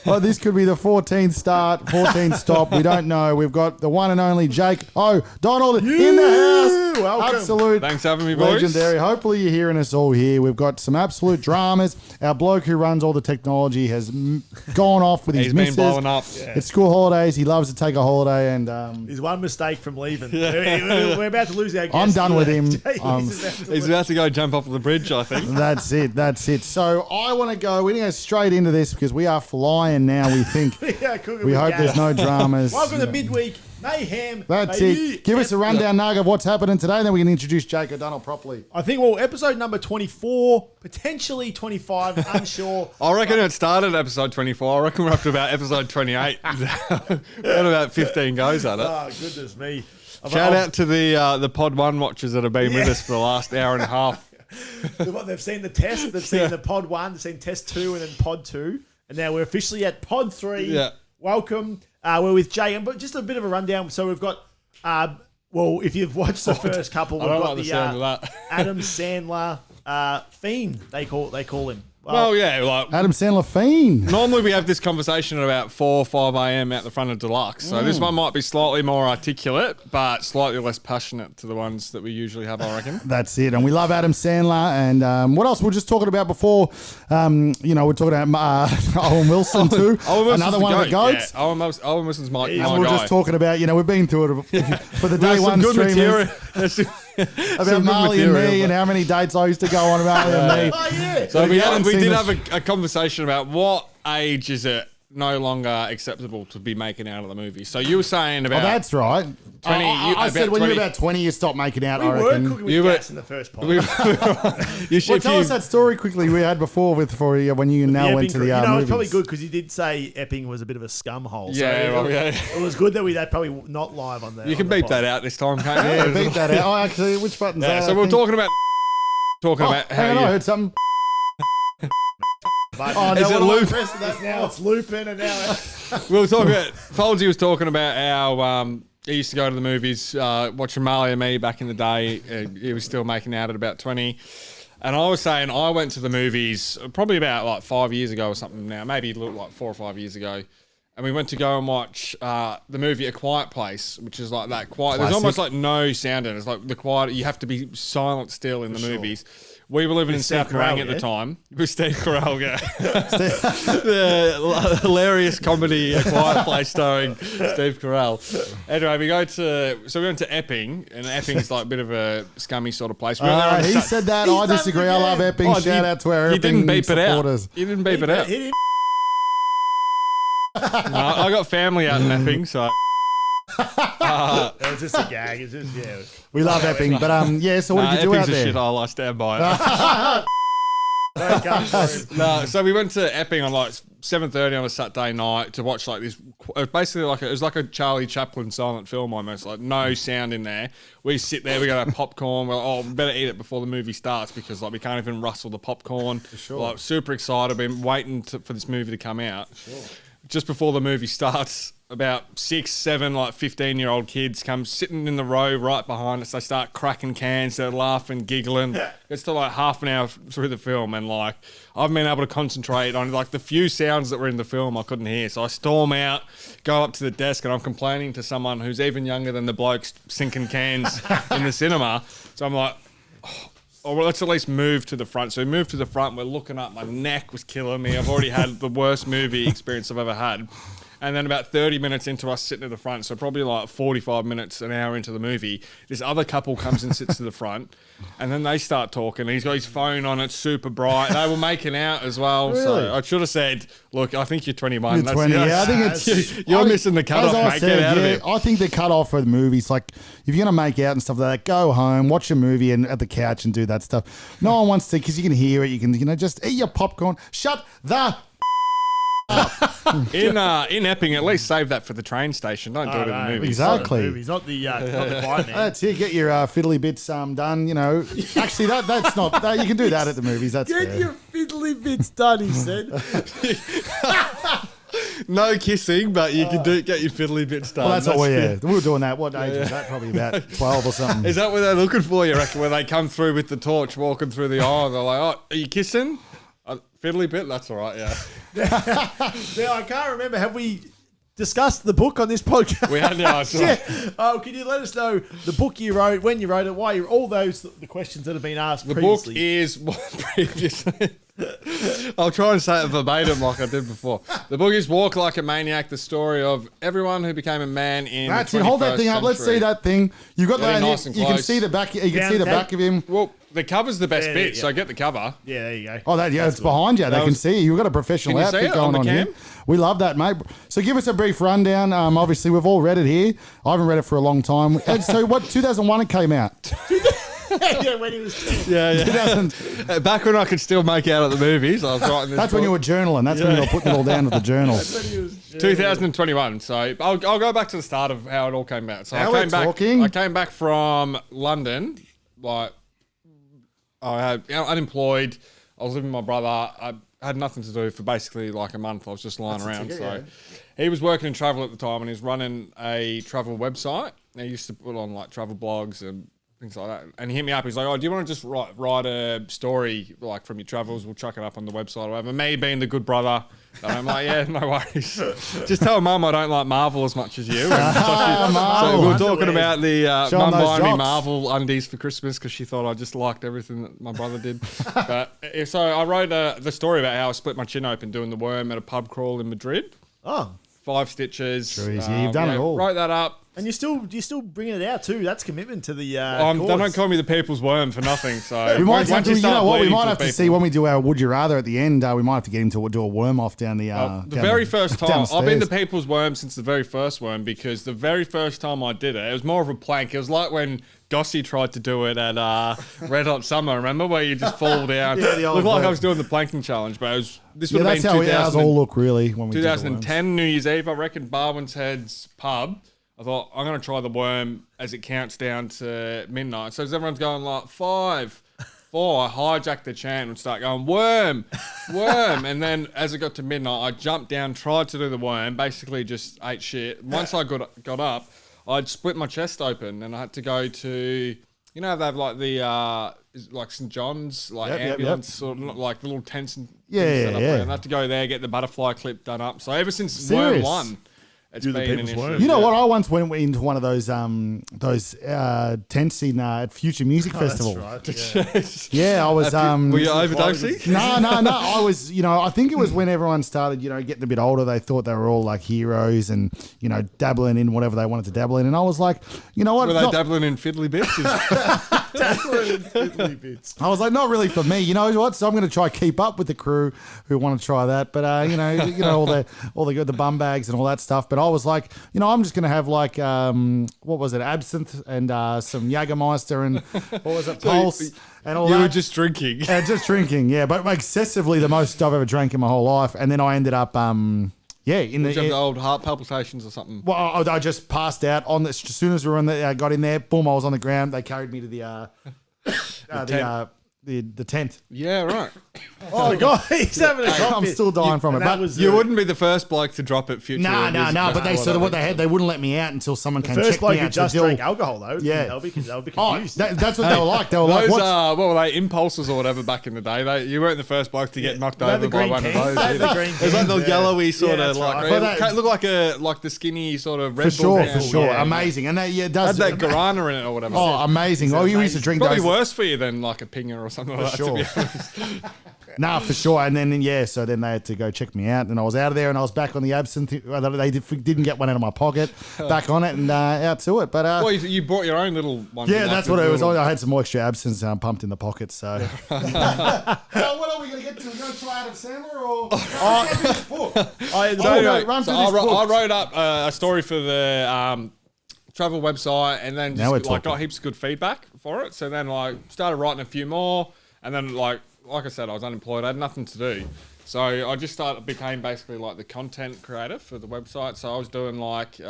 Oh, this could be the 14th start, 14th stop. We don't know. We've got the one and only Jake O'Donnell in the house. Welcome. Absolute. Thanks for having me, boys. Legendary. Hopefully you're hearing us all here. We've got some absolute dramas. Our bloke who runs all the technology has gone off with his missus. He's been blowing up. Yeah. It's school holidays. He loves to take a holiday, and he's one mistake from leaving. We're about to lose our guest. I'm done with him. He's about to go jump off the bridge, I think. That's it. So I want to go. We're going to go straight into this because we are flying now. We think. We hope there's no dramas. Welcome to Midweek Mayhem. That's baby. it. Give us a rundown, Nug, of what's happening today, then we can introduce Jake O'Donnell properly. I think, episode number 24, potentially 25, unsure. I reckon it started at episode 24. I reckon we're up to about episode 28. We've got about 15 goes at it. Oh, goodness me. Shout out to the Pod 1 watchers that have been with us for the last hour and a half. They've seen the test, they've seen the Pod 1, they've seen Test 2 and then Pod 2. And now we're officially at Pod 3. Yeah. Welcome. We're with Jay. But just a bit of a rundown. So we've got, if you've watched the first couple, we've got the Adam Sandler fiend, they call him. Well, yeah, like Adam Sandler fiend. Normally we have this conversation at about 4 or 5 a.m. out the front of Deluxe. So this one might be slightly more articulate, but slightly less passionate to the ones that we usually have, I reckon. That's it. And we love Adam Sandler. And what else? We're just talking about before. We're talking about Owen Wilson too. Another one of the goats. Yeah, Owen Wilson's my and guy. we're just talking about, we've been through it for the day one streamers. About Marley and me and how many dates I used to go on about Marley and me. Oh, yeah. So we did have a conversation about what age is it no longer acceptable to be making out of the movie. So you were saying about... Oh, that's right. 20, I said when you're about 20, you stop making out, We I reckon. were cooking with gas in the first pod. Tell us that story quickly we had before when you now went to the movies. It's probably good because you did say Epping was a bit of a scum hole. Yeah, so it was good that we had probably not live on there. You can beep that out this time, can't you? Yeah, beep that out. Oh, actually, which button's that? So we're talking about hang on, I heard something. Is it loop? Now it's looping and now... We were talking about... Folsey was talking about how... he used to go to the movies, watching Marley and me back in the day. He was still making out at about 20. And I was saying I went to the movies probably about like 5 years ago or something now, maybe like 4 or 5 years ago. And we went to go and watch the movie A Quiet Place, which is like that quiet. There's almost like no sound in it. It's like the quiet. You have to be silent still in the movies. We were living in South Kerrang at the time. With Steve Carell, yeah. The hilarious comedy A Quiet Place starring Steve Carell. Anyway, we went to Epping, and Epping's like a bit of a scummy sort of place. He said that. I disagree. I love Epping. Shout out to our Epping supporters. You didn't beep it out. No, I got family out in Epping, so... It was just a gag. It's just, we love Epping, but so what did you do out there? Epping's a shit hole, I stand by it. So we went to Epping on like 7:30 on a Saturday night to watch like this. Basically, it was like a Charlie Chaplin silent film almost, like no sound in there. We sit there, we got our popcorn. We're like, we better eat it before the movie starts because like we can't even rustle the popcorn. For sure. Like super excited, been waiting for this movie to come out. Sure. Just before the movie starts, about 6, 7, like 15-year-old kids come sitting in the row right behind us. They start cracking cans, they're laughing, giggling. It's to like half an hour through the film, and like I've been able to concentrate on like the few sounds that were in the film I couldn't hear. So I storm out, go up to the desk, and I'm complaining to someone who's even younger than the blokes sinking cans in the cinema. So I'm like, well, let's at least move to the front. So we moved to the front. We're looking up. My neck was killing me. I've already had the worst movie experience I've ever had. And then about 30 minutes into us sitting at the front, so probably like 45 minutes, an hour into the movie, this other couple comes and sits to the front, and then they start talking. He's got his phone on, it's super bright. They were making out as well. Really? So I should have said, look, I think you're 21. You're 20, yeah. I think it's... You're missing the cutoff, mate. Get out of it. I think the cutoff for the movies, like, if you're going to make out and stuff like that, go home, watch a movie and at the couch and do that stuff. No one wants to, because you can hear it, you can, just eat your popcorn. Shut the... in Epping, at least save that for the train station. Don't do it in the movies. Exactly. Not the quiet man. That's it. Get your fiddly bits done. Actually, that's not. You can do that at the movies. That's Get your fiddly bits done. He said. No kissing, but you can get your fiddly bits done. Well, that's we were doing that. What age was that? Probably about 12 or something. Is that what they're looking for, you reckon, when they come through with the torch, walking through the aisle? They're like, oh, are you kissing? Fiddly bit, that's all right, yeah. Now, I can't remember. Have we discussed the book on this podcast? We had, yeah. Oh, can you let us know the book you wrote, when you wrote it, why you all the questions that have been asked previously? The book is previously. I'll try and say it verbatim like I did before. The book is Walk Like a Maniac, the story of everyone who became a man in That's the 21st it. Hold that thing up. Let's see that thing. You got that. Nice and you can close. see the back. You can see the back of him. Well, the cover's the best bit, so get the cover. Yeah, there you go. Oh, it's behind you. They can see you. You've got a professional Can you see outfit it going on the on cam? here. We love that, mate. So give us a brief rundown. Obviously, we've all read it here. I haven't read it for a long time. So what, 2001 it came out? Yeah, when he was 10. Yeah. Back when I could still make out at the movies, I was writing this That's when you were journaling. That's when you were putting it all down to the journal. 2021. So I'll go back to the start of how it all came out. So I came back from London. Like, I had unemployed. I was living with my brother. I had nothing to do for basically like a month. I was just lying around. He was working in travel at the time, and he's running a travel website. And he used to put on like travel blogs and things like that. And he hit me up. He's like, "Oh, do you want to just write a story like from your travels? We'll chuck it up on the website or whatever." Me being the good brother. And I'm like, "Yeah, no worries. Just tell Mum I don't like Marvel as much as you." So we were talking about the Mum buying me Marvel undies for Christmas because she thought I just liked everything that my brother did. But so I wrote the story about how I split my chin open doing the worm at a pub crawl in Madrid. Oh. 5 stitches. You've done it all. Wrote that up. And you're still bringing it out too. That's commitment to the They don't call me the people's worm for nothing. So we might have to, you know what? We might have to see when we do our Would You Rather at the end. We might have to get him to do a worm off down the. The very first time I've been the people's worm since the very first worm because the very first time I did it, it was more of a plank. It was like when Gossie tried to do it at Red Hot Summer. Remember where you just fall down? Looked like I was doing the planking challenge, but this would have been 2000. That's how ours all look really when we 2010 New Year's Eve. I reckon Barwin's Head's pub. I thought, I'm going to try the worm as it counts down to midnight. So as everyone's going like 5, 4, I hijacked the chant and start going, worm, worm. And then as it got to midnight, I jumped down, tried to do the worm, basically just ate shit. Once I got up, I'd split my chest open and I had to go to, you know, they have like the, like St. John's, like ambulance, sort of like the little tents and things set up there. And I had to go there, get the butterfly clip done up. So ever since worm 1, it's been an issue. You know what? I once went into one of those tents in at Future Music Festival. That's right. Yeah, I was. Were you overdosing? No. I was. I think it was when everyone started, getting a bit older. They thought they were all like heroes and dabbling in whatever they wanted to dabble in. And I was like, you know what? Were they dabbling in fiddly bits? I was like, not really for me. You know what? So I'm going to try keep up with the crew who want to try that. But all the bum bags and all that stuff. But I was like, I'm just going to have like what was it, absinthe and some Jägermeister and what was it, Pulse and all that. You were just drinking. Just drinking, yeah. But excessively the most I've ever drank in my whole life. And then I ended up the old heart palpitations or something. Well, I just passed out on this. As soon as we were got in there, boom, I was on the ground. They carried me to the tent. Yeah, right. Oh God, he's having a cough. I'm still dying from it. But you wouldn't be the first bloke to drop it. Future. No. But they sort of what they had. They wouldn't let me out until someone came check me out. First bloke who just drank alcohol though. Yeah, they'll be confused. That's what they were like. They were like, what were they, impulses or whatever back in the day? You weren't the first bloke to get knocked over by one of those. It was like the yellowy sort of like. It looked like the skinny sort of Red Bull. For sure, amazing. And it does had that guarana in it or whatever. Oh, amazing! Oh, you used to drink those. Probably worse for you than like a pinger or something like that. To be honest. Nah, for sure. And then, so then they had to go check me out. And I was out of there and I was back on the absinthe. They didn't get one out of my pocket. Back on it and out to it. But well, you brought your own little one. Yeah, that's what it was. I had some extra absinthe pumped in the pocket. So. What are we going to get to? We're going to try Adam Sandler or? I wrote up a story for the travel website and then just got heaps of good feedback for it. So then started writing a few more. And then, like I said, I was unemployed. I had nothing to do. So I just became basically like the content creator for the website. So I was doing like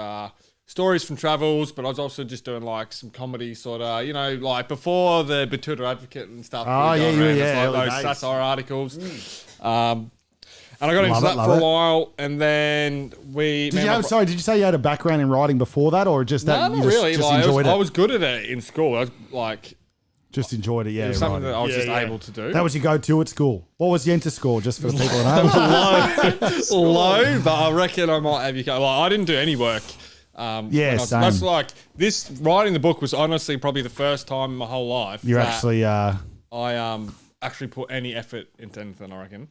stories from travels, but I was also just doing like some comedy sort of, like before the Batuta Advocate and stuff. Those satire articles. And I got into that for a while, and then Did you say you had a background in writing before that, or just that? No, not really. I was good at it in school. I was like... Just enjoyed it, yeah. It was something right. that I was just Yeah. able to do. That was your go-to at school. What was the enter score, just for the people at home? Low, but I reckon I might have you go. Like, I didn't do any work. Yeah, same. That's like this. Writing the book was honestly probably the first time in my whole life You're that actually... I actually put any effort into anything, I reckon.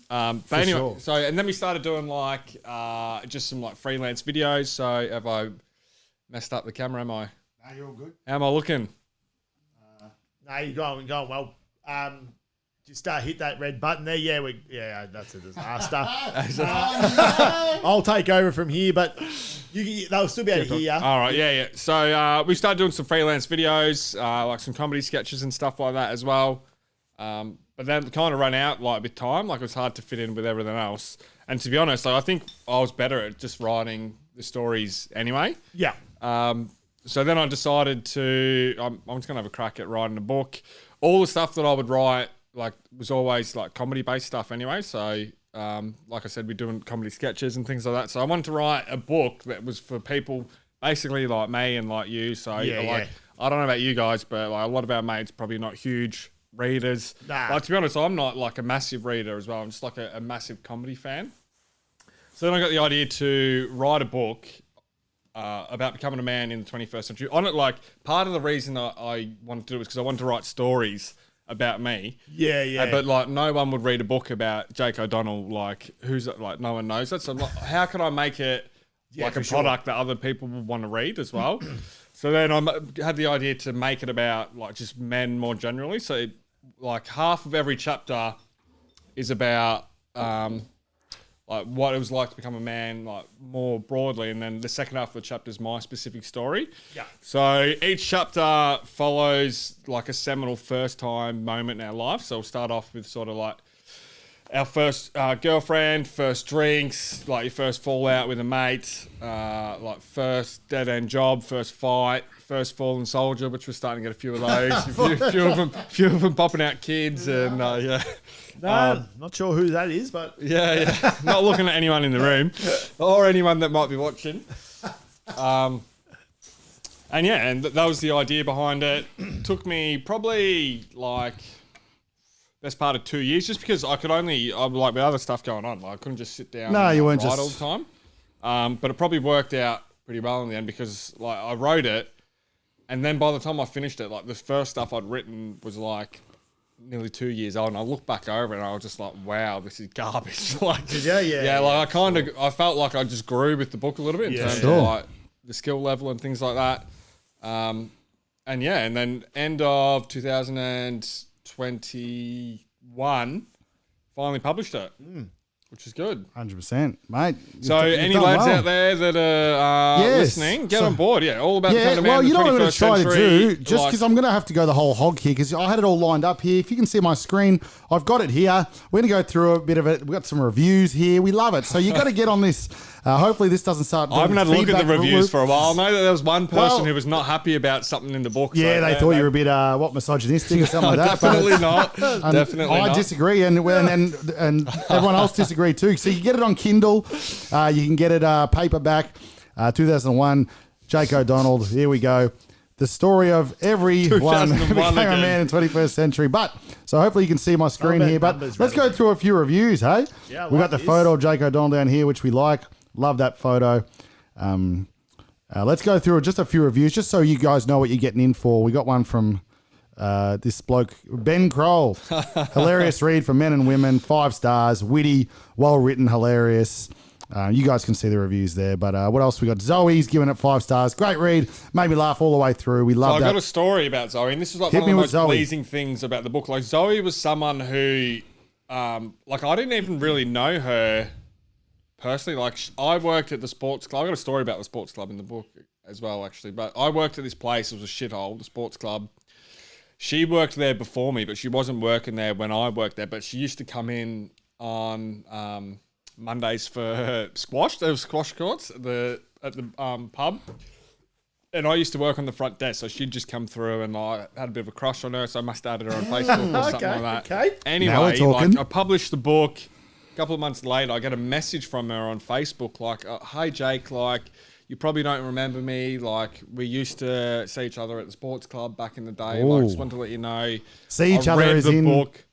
But anyway, sure. so and then we started doing like just some like freelance videos. So have I messed up the camera? Am I? No, you're all good. How am I looking? No, you're going well. Just hit that red button there. Yeah, that's a disaster. I'll take over from here, but they'll still be able to hear you. All right, yeah. So we started doing some freelance videos, like some comedy sketches and stuff like that as well. But then kind of ran out like with time. Like it was hard to fit in with everything else. And to be honest, like, I think I was better at just writing the stories anyway. Yeah. So then I decided I'm just gonna have a crack at writing a book. All the stuff that I would write like was always like comedy based stuff anyway. So like I said, we're doing comedy sketches and things like that. So I wanted to write a book that was for people basically like me and like you. So I don't know about you guys, but like a lot of our mates probably not huge readers. Nah. Like to be honest, I'm not like a massive reader as well. I'm just like a massive comedy fan. So then I got the idea to write a book about becoming a man in the 21st century. On it, like part of the reason I wanted to do it was because I wanted to write stories about me. Yeah. But like no one would read a book about Jake O'Donnell, like who's like no one knows that. So I'm like, how can I make it like a product that other people would want to read as well? So then I had the idea to make it about like just men more generally. So like half of every chapter is about like what it was like to become a man, like more broadly, and then the second half of the chapter is my specific story. Yeah. So each chapter follows like a seminal first time moment in our life. So we'll start off with sort of like our first girlfriend, first drinks, like your first fallout with a mate, like first dead end job, first fight, first fallen soldier, which we're starting to get a few of those. a few of them popping out kids, and yeah. No, not sure who that is, but Yeah. Not looking at anyone in the room or anyone that might be watching. And that was the idea behind it. Took me probably like best part of 2 years, just because I'm like with other stuff going on. Like I couldn't just sit down and you weren't write just all the time. But it probably worked out pretty well in the end because like I wrote it, and then by the time I finished it, like the first stuff I'd written was like nearly 2 years old, and I look back over it and I was just like, wow, this is garbage. Like, yeah. Like I felt like I just grew with the book a little bit in terms of like the skill level and things like that. And then end of 2021, finally published it, which is good. 100%, mate. So any lads out there that are listening, get on board. Yeah, all about the kind of man in the 21st you know what I'm going to try century. to do? Just because I'm going to have to go the whole hog here, because I had it all lined up here. If you can see my screen, I've got it here. We're going to go through a bit of it. We've got some reviews here. We love it. So you got to get on this. Hopefully this doesn't start. I haven't had a look at the reviews for a while. I know that there was one person Well, who was not happy about something in the book. Yeah, they thought you were a bit misogynistic or something like that. Definitely not. Definitely I not. disagree, and everyone else disagreed too. So you can get it on Kindle. You can get it paperback. 2001, Jake O'Donnell. Here we go. The story of everyone who became a man in 21st century. So hopefully you can see my screen here. But let's go through a few reviews, hey? Yeah, we got the photo of Jake O'Donnell down here, which we like. Love that photo. Let's go through just a few reviews, just so you guys know what you're getting in for. We got one from this bloke, Ben Kroll. Hilarious read for men and women. 5 stars. Witty, well written, hilarious. You guys can see the reviews there. But what else we got? Zoe's giving it 5 stars. Great read. Made me laugh all the way through. We love that. I got a story about Zoe, and this is like one of the most pleasing things about the book. Like Zoe was someone who, like I didn't even really know her personally. Like I worked at the sports club. I got a story about the sports club in the book as well, actually. But I worked at this place. It was a shithole, the sports club. She worked there before me, but she wasn't working there when I worked there. But she used to come in on Mondays for squash. There was squash courts at the pub. And I used to work on the front desk, so she'd just come through, and I had a bit of a crush on her, so I must have added her on Facebook or something like that. Okay. Anyway, like I published the book. A couple of months later, I get a message from her on Facebook like, hey, Jake, like, you probably don't remember me. Like, we used to see each other at the sports club back in the day. Ooh. Like, just wanted to let you know. See each I other read as the in... book.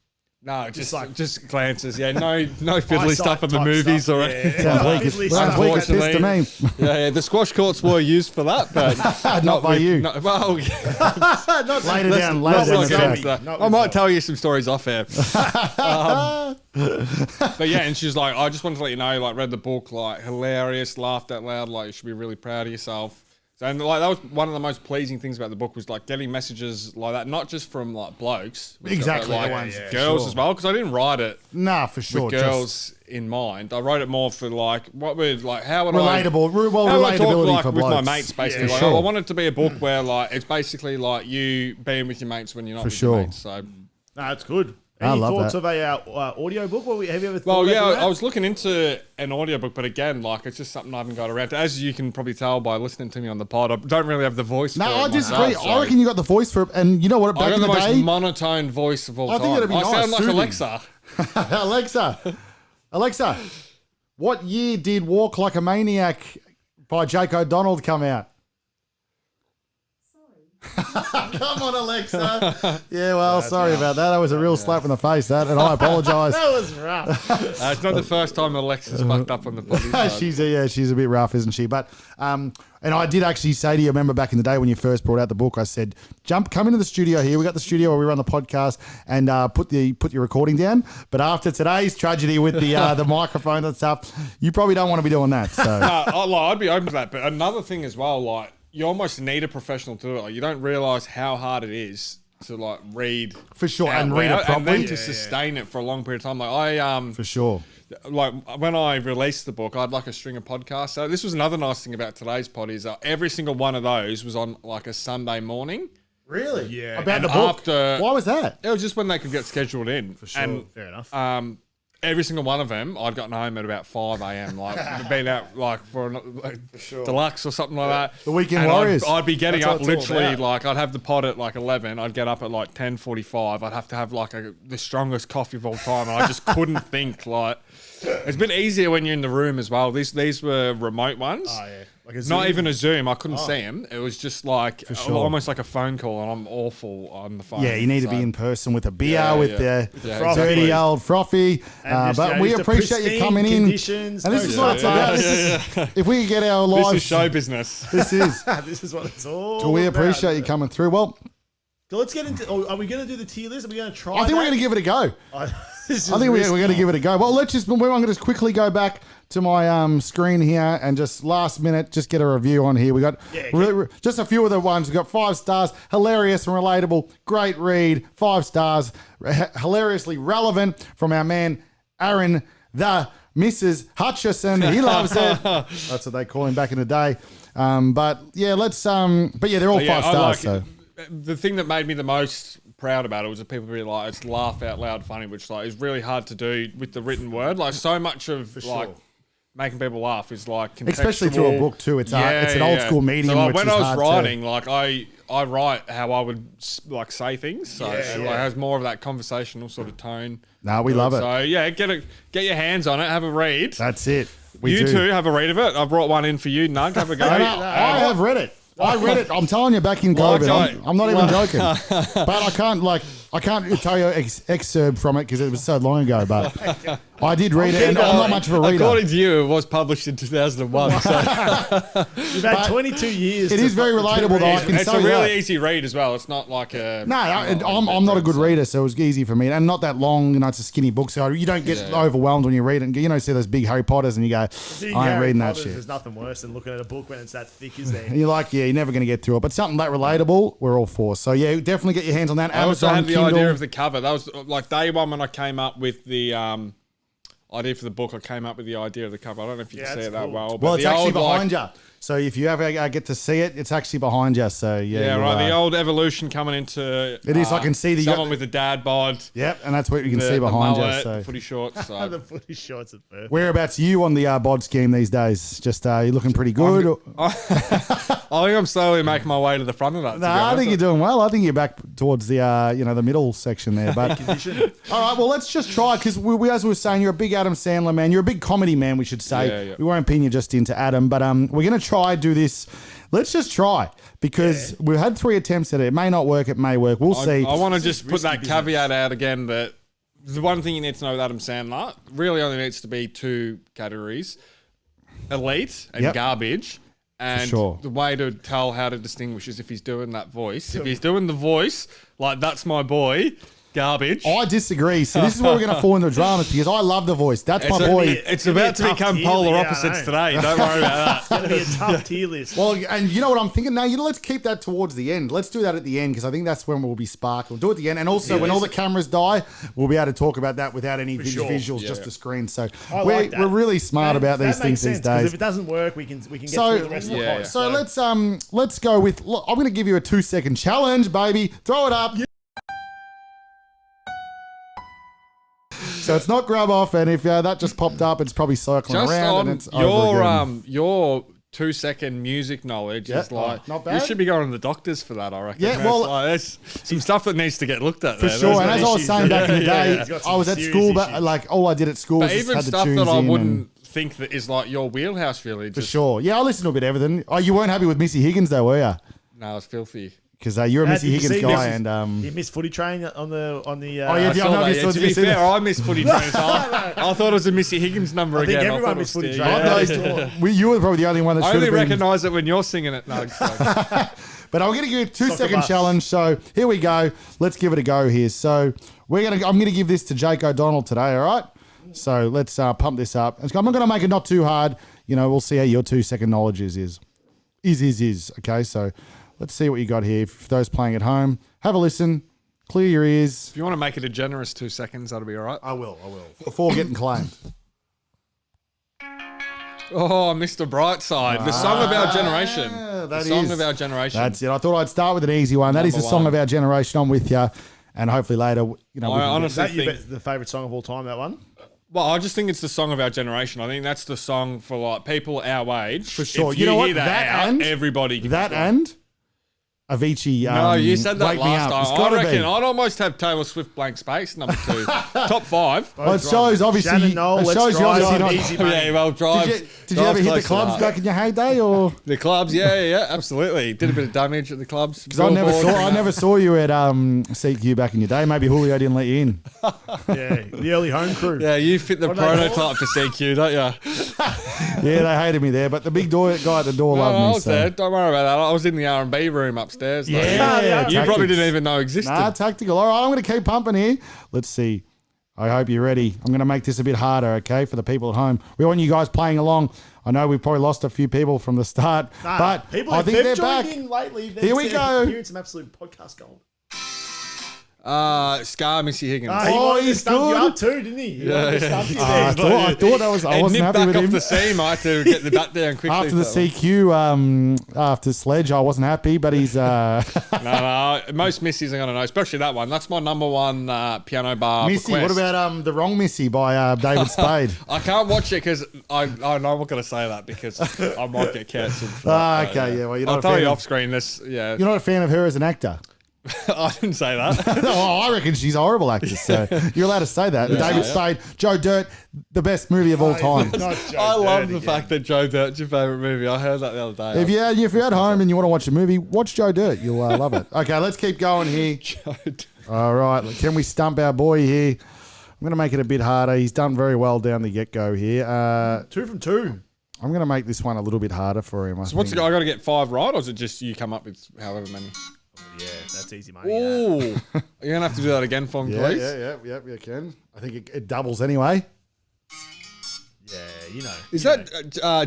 No, just glances. Yeah, no fiddly stuff in the type movies stuff, or yeah. anything. Sounds weak as, Fiddly sounds stuff. weak as piss to me. Yeah, the squash courts were used for that, but Not by you. Well, Not Later let's- down, let's later down not the get track. into that. I might tell you some stories off air. But yeah, and she's like, I just wanted to let you know, like, read the book, like, hilarious, laughed out loud, like, you should be really proud of yourself. So, and like, that was one of the most pleasing things about the book was like getting messages like that, not just from like blokes, Exactly, but, like, the ones, for girls sure. as well, because I didn't write it Nah, for sure. with girls in mind. I wrote it more for like what would like how would Relatable, well, how would I talk, relatability like, for with my blokes. mates basically. For Like, sure. I wanted it to be a book where like it's basically like you being with your mates when you're not with sure. your mates. So. No, that's good. I Any love thoughts that. of a audio book? Have you ever thought Well, about yeah, doing that? I was looking into an audiobook, but again, like it's just something I haven't got around to. As you can probably tell by listening to me on the pod, I don't really have the voice No, for it I disagree. myself, I reckon you got the voice for it. And you know what? I Back got in the the most day, monotone voice of all I time. think it'd be I nice, sound like soothing. Alexa. Alexa, what year did Walk Like a Maniac by Jake O'Donnell come out? Come on, Alexa. Yeah, well, sorry about that. That was a real slap in the face, that, and I apologise. That was rough. It's not the first time Alexa's fucked up on the body. She's a bit rough, isn't she? But and I did actually say to you, remember back in the day when you first brought out the book, I said, come into the studio here. We got the studio where we run the podcast, and put your recording down. But after today's tragedy with the microphone and stuff, you probably don't want to be doing that. So I'd be open to that. But another thing as well, like you almost need a professional to do it. Like you don't realise how hard it is to like read for sure, out and read it loud, and properly then to sustain it for a long period of time. Like I for sure. like when I released the book, I had like a string of podcasts. So this was another nice thing about today's pod is every single one of those was on like a Sunday morning. Really? Yeah. About And the book. after- Why was that? It was just when they could get scheduled in. For sure. And, Fair enough. every single one of them, I'd gotten home at about 5 a.m. Like been out like for deluxe or something like that. The Weekend And Warriors. I'd be getting That's up what it's all literally about. like I'd have the pod at like 11. I'd get up at like 10:45. I'd have to have like the strongest coffee of all time, and I just couldn't think. Like it's been easier when you're in the room as well. These were remote ones. Oh, yeah. Like a Not Zoom? even a Zoom. I couldn't see him. It was just like sure. almost like a phone call, and I'm awful on the phone. Yeah, you need to so- be in person with a beer, Yeah, with yeah. the Yeah, Frothy. dirty old frothy. And just, But you know, we just the appreciate you pristine coming in. conditions, And this no is what it's dirt. about. This is, if we could get our lives, This is show business. This is. This is what it's all So we about. appreciate you coming through. Well, So let's get into. Are we going to do the tier list? Are we going to try? I think we're going to give it a go. to. I think we're going to give it a go. Well, I'm going to just quickly go back to my screen here and just last minute, just get a review on here. We got just a few of the ones. We got 5 stars, hilarious and relatable, great read, 5 stars, hilariously relevant from our man Aaron the Mrs. Hutchison. He loves it. That's what they call him back in the day. But yeah, But yeah, they're all 5 stars. So The thing that made me the most proud about it was that people be like, it's laugh out loud funny, which like is really hard to do with the written word. Like so much of like making people laugh is like contextual. especially through a book too. It's an old school medium. So like, which when is I was hard writing, like I write how I would like say things. So it like, has more of that conversational sort of tone. No, we love it. So yeah, get your hands on it, have a read. That's it. You too have a read of it. I brought one in for you, Nug. Have a go. I have read it. I read it. I'm telling you, back in COVID, I'm not even joking. But I can't tell you excerpt from it because it was so long ago. But I did read it, and I'm not much of a reader. According to you, it was published in 2001. So You've had 22 years. It is very relatable, though. I can it's tell a you really that. easy read as well. It's not like a No, I'm not a good reader, so it was easy for me. And not that long, it's a skinny book, so you don't get overwhelmed when you read it. And see those big Harry Potters and you go, I ain't reading that shit. There's nothing worse than looking at a book when it's that thick, is there? And you're like, yeah, you're never going to get through it. But something that relatable, we're all for. So yeah, definitely get your hands on that. I also Amazon, had the Kindle. idea of the cover. That was like day one when I came up with the idea for the book. I came up with the idea of the cover. I don't know if you can see it that well. But Well, it's the actually old, behind you. So if you ever get to see it, it's actually behind you. So yeah, Yeah, you, right. The old evolution coming into It is, I can see the- someone with a dad bod. Yep, and that's what you can the- see the behind you. mullet, So footy shorts. So. The footy shorts are perfect. whereabouts are you on the bod scheme these days? Just you looking pretty good? I think I'm slowly making my way to the front of that. No, I think you're doing well. I think you're back towards the the middle section there. But all right, well, let's just try because we, as we were saying, you're a big Adam Sandler man. You're a big comedy man, we should say. Yeah. We won't pin you just into Adam, but we're gonna try do this. Let's just try because we've had 3 attempts at it. It may not work. It may work. We'll see. I want to just put that caveat out again that the one thing you need to know with Adam Sandler really only needs to be 2 categories: elite and garbage. And the way to tell how to distinguish is if he's doing that voice. If he's doing the voice, like that's my boy, garbage. I disagree. So this is where we're going to fall into dramas because I love the voice. That's my boy. It's about to become polar opposites today. Don't worry about that. It's going to be a tough tier list. Well, and you know what I'm thinking now? Let's keep that towards the end. Let's do that at the end because I think that's when we'll be spark. We'll do it at the end. And also when all the cameras die, we'll be able to talk about that without any visuals, just the screen. So we're really smart about these things these days. If it doesn't work, we can get through the rest of the pod. So let's go with, look, I'm going to give you a 2-second challenge, baby. Throw it up. So it's not grab off, and if that just popped up, it's probably circling just around, and it's over again. Your 2-second music knowledge is like not bad. You should be going to the doctors for that, I reckon. Yeah, well, there's some stuff that needs to get looked at for there. sure. And as I was saying back in the day, I was at school, but issues. like all I did at school was But just even had the stuff tunes that I in wouldn't think that is like your wheelhouse, really. for sure. Yeah, I listened to a bit of everything. Oh, you weren't happy with Missy Higgins though, were you? No, it's filthy. Because you're a Missy Higgins guy, and you missed Footy Train on the. Oh yeah, to be fair, I missed Footy Train. So I thought it was a Missy Higgins number I again. think everyone missed Footy Train. You were probably the only one that I should only have been. recognise it when you're singing it, Nugs. But I'm going to give you a 2-second challenge. So here we go. Let's give it a go here. So I'm going to give this to Jake O'Donnell today. All right. So let's pump this up. I'm not going to make it not too hard. We'll see how your 2-second knowledge is. Okay. So let's see what you got here. For those playing at home, have a listen. Clear your ears. If you want to make it a generous 2 seconds, that'll be all right. I will. Before getting claimed. Oh, Mr. Brightside, the song of our generation. The song of our generation. That's it. I thought I'd start with an easy one. That is the song of our generation. I'm with you. And hopefully later, I honestly think the favourite song of all time, that one? Well, I just think it's the song of our generation. I think that's the song for like people our age. For sure. If you know what? hear that everybody can that and Avicii. No, you said that Wake Me last Up. time. I reckon I'd almost have Taylor Swift Blank Space number 2. Top 5. Well, it shows obviously. Shannon Noel, it let's shows you drive obviously on not. easy money. Yeah, well, drive. Did you ever hit the clubs back in your heyday, or the clubs? Yeah, absolutely. Did a bit of damage at the clubs. Because I never saw you at CQ back in your day. Maybe Julio didn't let you in. Yeah, the early home crew. Yeah, you fit the prototype for CQ, don't you? Yeah, they hated me there, but the big guy at the door loved me. I was there. Don't worry about that. I was in the R&B room upstairs. Yeah, you probably didn't even know existed. Nah, tactical. All right, I'm going to keep pumping here. Let's see. I hope you're ready. I'm going to make this a bit harder, okay, for the people at home. We want you guys playing along. I know we've probably lost a few people from the start, but people I think they're back. In lately, Here we go. Hearing some absolute podcast gold. Scar Missy Higgins. He's stumped you up too, didn't he? I thought that was. I wasn't happy with him. Off the seam. I had to get the bat down quickly. After the CQ, after Sledge, I wasn't happy, but he's. No. Most Missies are gonna know, especially that one. That's my number one piano bar. Missy. Request. What about the Wrong Missy by David Spade? I can't watch it because I'm not going to say that because I might get cancelled. Okay, yeah. Well, you're not. I'll tell you off screen. You're not a fan of her as an actor. I didn't say that. I reckon she's a horrible actress. So you're alled to say that. David Spade, Joe Dirt, the best movie of all time. I love the fact that Joe Dirt's your favourite movie. I heard that the other day. If you're at home and you want to watch a movie, watch Joe Dirt. You'll love it. Okay, let's keep going here. All right, can we stump our boy here? I'm going to make it a bit harder. He's done very well down the get-go here. 2 from 2. I'm going to make this one a little bit harder for him. So what's I got to get 5 right, or is it just you come up with however many? Yeah, that's easy money. Ooh, you're gonna have to do that again for me, please. Yeah, you can. I think it doubles anyway. Yeah, you know. Is that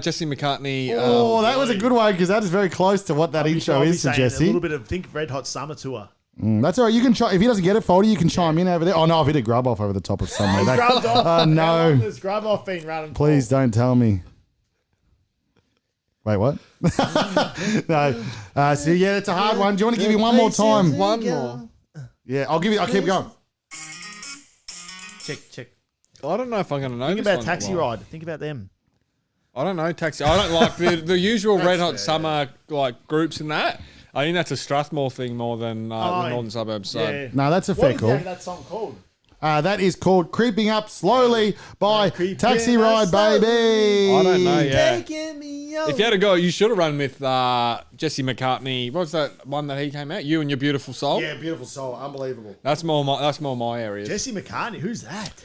Jesse McCartney? That was a good one because that is very close to what that intro is to Jesse. A little bit of Think Red Hot Summer Tour. That's all right. You can if he doesn't get it, Foldy, you can chime in over there. Oh no, I've hit a grub off over the top of somewhere. Grubbed off. No. There's grub off being run. Please don't tell me. Wait, what? No. So yeah, it's a hard one. Do you want to give you one more time? One more. Yeah, I'll keep going. Check. I don't know if I'm going to know. Think about Taxi Ride. Think about them. I don't know, Taxi. I don't like the usual Red Hot Summer like groups and that. I think that's a Strathmore thing more than the northern suburbs. So. Yeah. No, that's a fair call. That song called? That is called "Creeping Up Slowly" by Taxi Ride Baby. I don't know. Yeah. Taking me over. If you had to go, you should have run with Jesse McCartney. What was that one that he came out? You and Your Beautiful Soul. Yeah, Beautiful Soul, unbelievable. That's more my area. Jesse McCartney, who's that?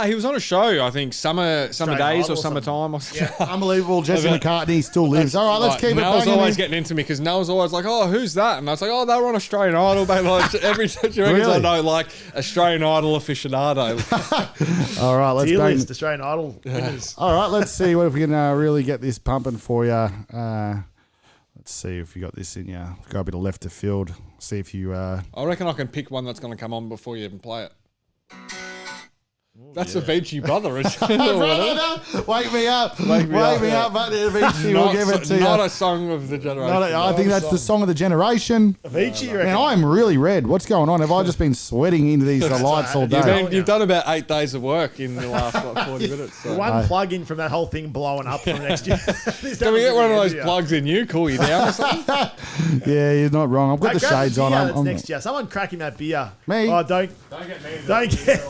He was on a show, I think, Summer Days Idol or Summertime or something. Yeah, unbelievable. Jesse McCartney still lives. All right, let's keep it Nell's banging. always getting into me because Nell's always like, "Oh, who's that?" And I was like, "Oh, they were on Australian Idol." They like every situation Really? I know, like Australian Idol aficionado. All right, let's Tier bang. list, Australian Idol winners. All right, let's see what if we can really get this pumping for you. Let's see if you got this in you. Go a bit of left of field. See if you. I reckon I can pick one that's going to come on before you even play it. That's Avicii Brother, isn't it? Wake me up. Wake me up, but Avicii will give it to you. Not a song of the generation. I think that's the song of the generation. Avicii, you reckon? Man, I'm really red. What's going on? Have I just been sweating into these lights all day? You've done about 8 days of work in the last 40 minutes. So. One plug-in from that whole thing blowing up for next year. Can we get one of those plugs in you? Cool you down or something? Yeah, you're not wrong. I've got the shades on. That's next year. Someone cracking that beer. Me? Oh, don't get me. Don't get.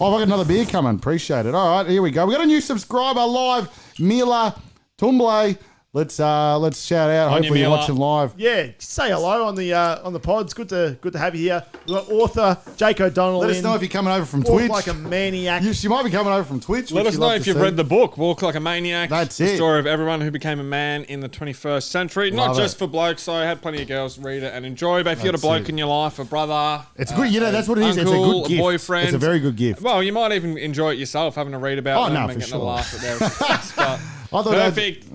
Oh, I've got another beer coming. Appreciate it. All right, here we go. We got a new subscriber live, Mila Tumble. Let's shout out. Hopefully you're Mila. watching live. Yeah, say hello on the pods. Good to have you here. We've got author Jake O'Donnell. Let us know if you're coming over from Walk Twitch. like a maniac. She might be coming over from Twitch. Let us know if you've read the book, Walk Like a Maniac. That's the it. story of everyone who became a man in the 21st century. Love Not just it. for blokes, so I had plenty of girls read it and enjoy. But if you got a That's bloke it. in your life, a brother, It's good. That's what it is. It's a uncle, good gift. a boyfriend. It's a very good gift. Well, you might even enjoy it yourself, having to read about them and for getting sure. a laugh at their success. But I thought perfect.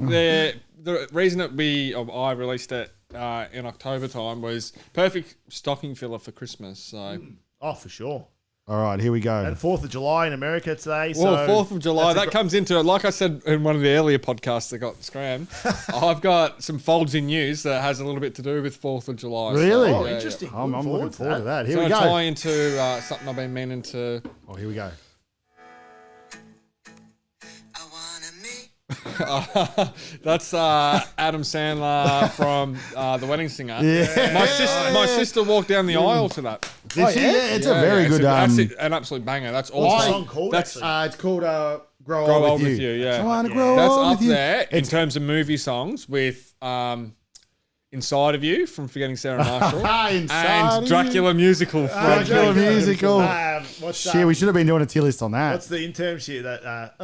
The reason that I released it in October time was perfect stocking filler for Christmas. So. Oh, for sure. All right, here we go. And 4th of July in America today. Well, So 4th of July, that comes into it. Like I said in one of the earlier podcasts that got scrammed, I've got some folds in news that has a little bit to do with 4th of July. Really? Oh, yeah, interesting. I'm looking forward to that. Here So we I go. tie into something I've been meaning to. Oh, here we go. That's Adam Sandler from The Wedding Singer. Yeah. My sister walked down the aisle to that. Did she? Yeah, it's a very good. That's an absolute banger. That's What's the awesome. song called? That's Actually? It's called Grow Grow Old With You. Yeah. I want to grow That's old up with you. there in terms of movie songs with Inside of You from Forgetting Sarah Marshall Inside and of Dracula musical from Dracula musical. What's Shit, we should have been doing a tier list on that. What's the intern shit? That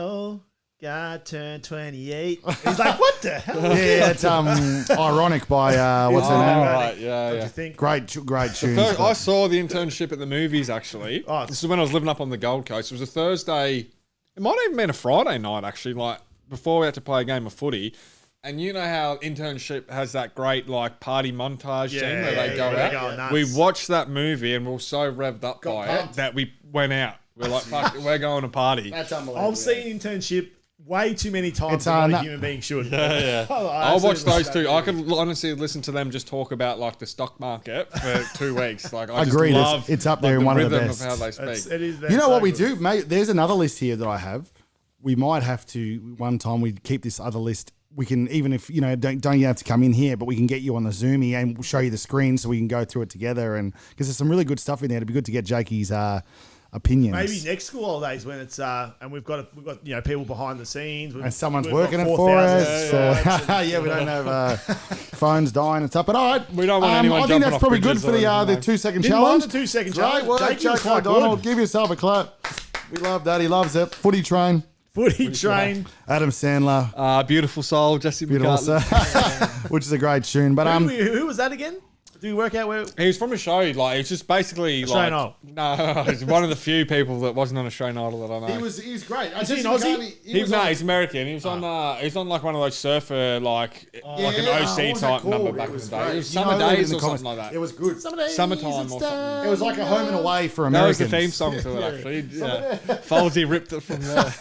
God turned 28. He's like, what the hell? Yeah, it's ironic by what's her name? right, yeah. What do you think? Great tunes. First, I saw the internship at the movies actually. Oh. This is when I was living up on the Gold Coast. It was a Thursday. It might have even been a Friday night actually, like before we had to play a game of footy. And you know how internship has that great like party montage scene where they go they're out. going nuts. We watched that movie and we were so revved up by pumped. it that we went out. We're like, fuck, we're going to party. That's unbelievable. I've seen internship way too many times It's, than what no- a human being should. Yeah. I I'll watch absolutely those love two. that I movie. could honestly listen to them just talk about like the stock market for 2 weeks. Like I Agreed. just love It's up there in the one of the rhythm best. how they speak. It is You know what we good. do, mate? There's another list here that I have. We might have to one time we keep this other list. We can, even if don't you have to come in here, but we can get you on the Zoomy and we'll show you the screen so we can go through it together. And because there's some really good stuff in there, it'd be good to get Jakey's opinions. Maybe next school holidays when it's and we've got people behind the scenes and someone's we've got working it 4,000 for us. Yeah, Yeah, we don't have phones dying and stuff. But all right, We don't want anyone I think jumping that's off probably good bridges for or the anything, mate. 2 second Didn't challenge. mind the 2 second Great challenge. work, Jakey was Jake quite O'Donnell. good. Give yourself a clap. We love that. He loves it. Footy train. Footy train. Adam Sandler. Beautiful Soul, Jesse Beautiful, McCartney. which is a great tune. But Who was that again? Do you work out where? He was from a show, like it's just basically Australian like no, he's one of the few people that wasn't on Australian Idol that I know. he was great. Is he an Aussie? He's American. He was on like one of those surfer like an OC type number back in the day. It was Summer Days or something like that. It was good. Summertime or something. It was like a home and away for That was Americans. the theme song to it actually. Yeah. Folsey ripped it from there.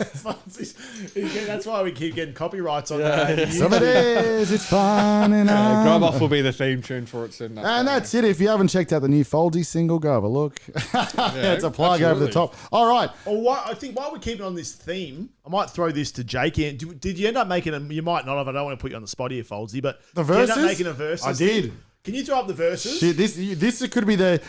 That's why we keep getting copyrights on that. Some it is. It's fun and Grub Off will be the theme tune for it soon. And that's it. If you haven't checked out the new Foldsy single, go have a look. It's a plug over the absolutely. top. All right. I think while we're keeping on this theme, I might throw this to Jake. Did you end up making a? You might not have. I don't want to put you on the spot here, Foldsy, but The did you end up verses? making a verses. I did. thing? Can you throw up the verses? Shit, this could be the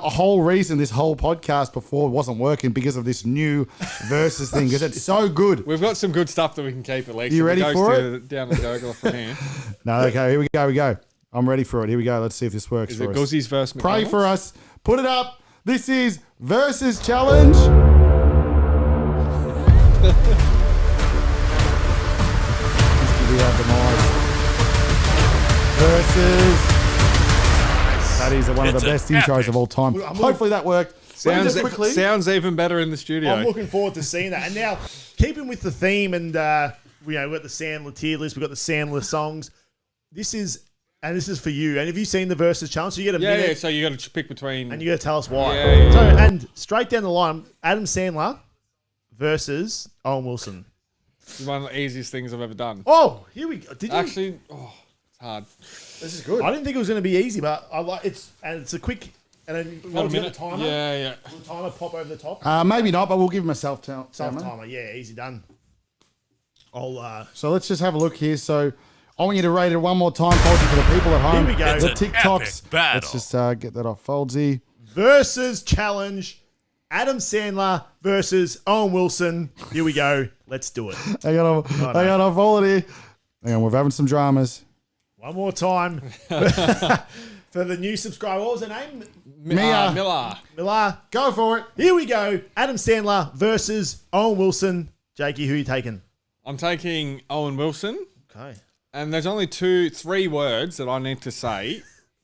whole reason this whole podcast before wasn't working because of this new versus thing because it's so good. We've got some good stuff that we can keep at least. You ready for Down the gurgler from here. No, okay, here we go. I'm ready for it. Here we go. Let's see if this works Is for it us. Guzzi's verse? Pray for us. Put it up. This is Versus Challenge. Versus. That is one of the best intros of all time. Hopefully that worked. Sounds even better in the studio. I'm looking forward to seeing that. And now, keeping with the theme, and we've got the Sandler tier list, we've got the Sandler songs. This is for you. And have you seen the versus challenge? So you get a minute. Yeah. So you got to pick between. And you got to tell us why. Yeah. So, and straight down the line, Adam Sandler versus Owen Wilson. It's one of the easiest things I've ever done. Oh, here we go. Did you? Actually, it's hard. This is good. I didn't think it was going to be easy, but I like it's a quick. And then Got a a minute. timer. Yeah. Will the timer pop over the top? Maybe not, but we'll give him a self-timer. Timer. Yeah, easy done. So let's just have a look here. So I want you to rate it one more time, Foldsy, for the people at home. Here we go. The It's an TikToks. epic battle. Let's just get that off, Foldsy. Versus challenge. Adam Sandler versus Owen Wilson. Here we go. Let's do it. Hang on, Foldsy. Hang on, we're having some dramas. One more time. For the new subscriber. What was her name? Mia. Millar. Go for it. Here we go. Adam Sandler versus Owen Wilson. Jakey, who are you taking? I'm taking Owen Wilson, Okay. and there's only 3 words that I need to say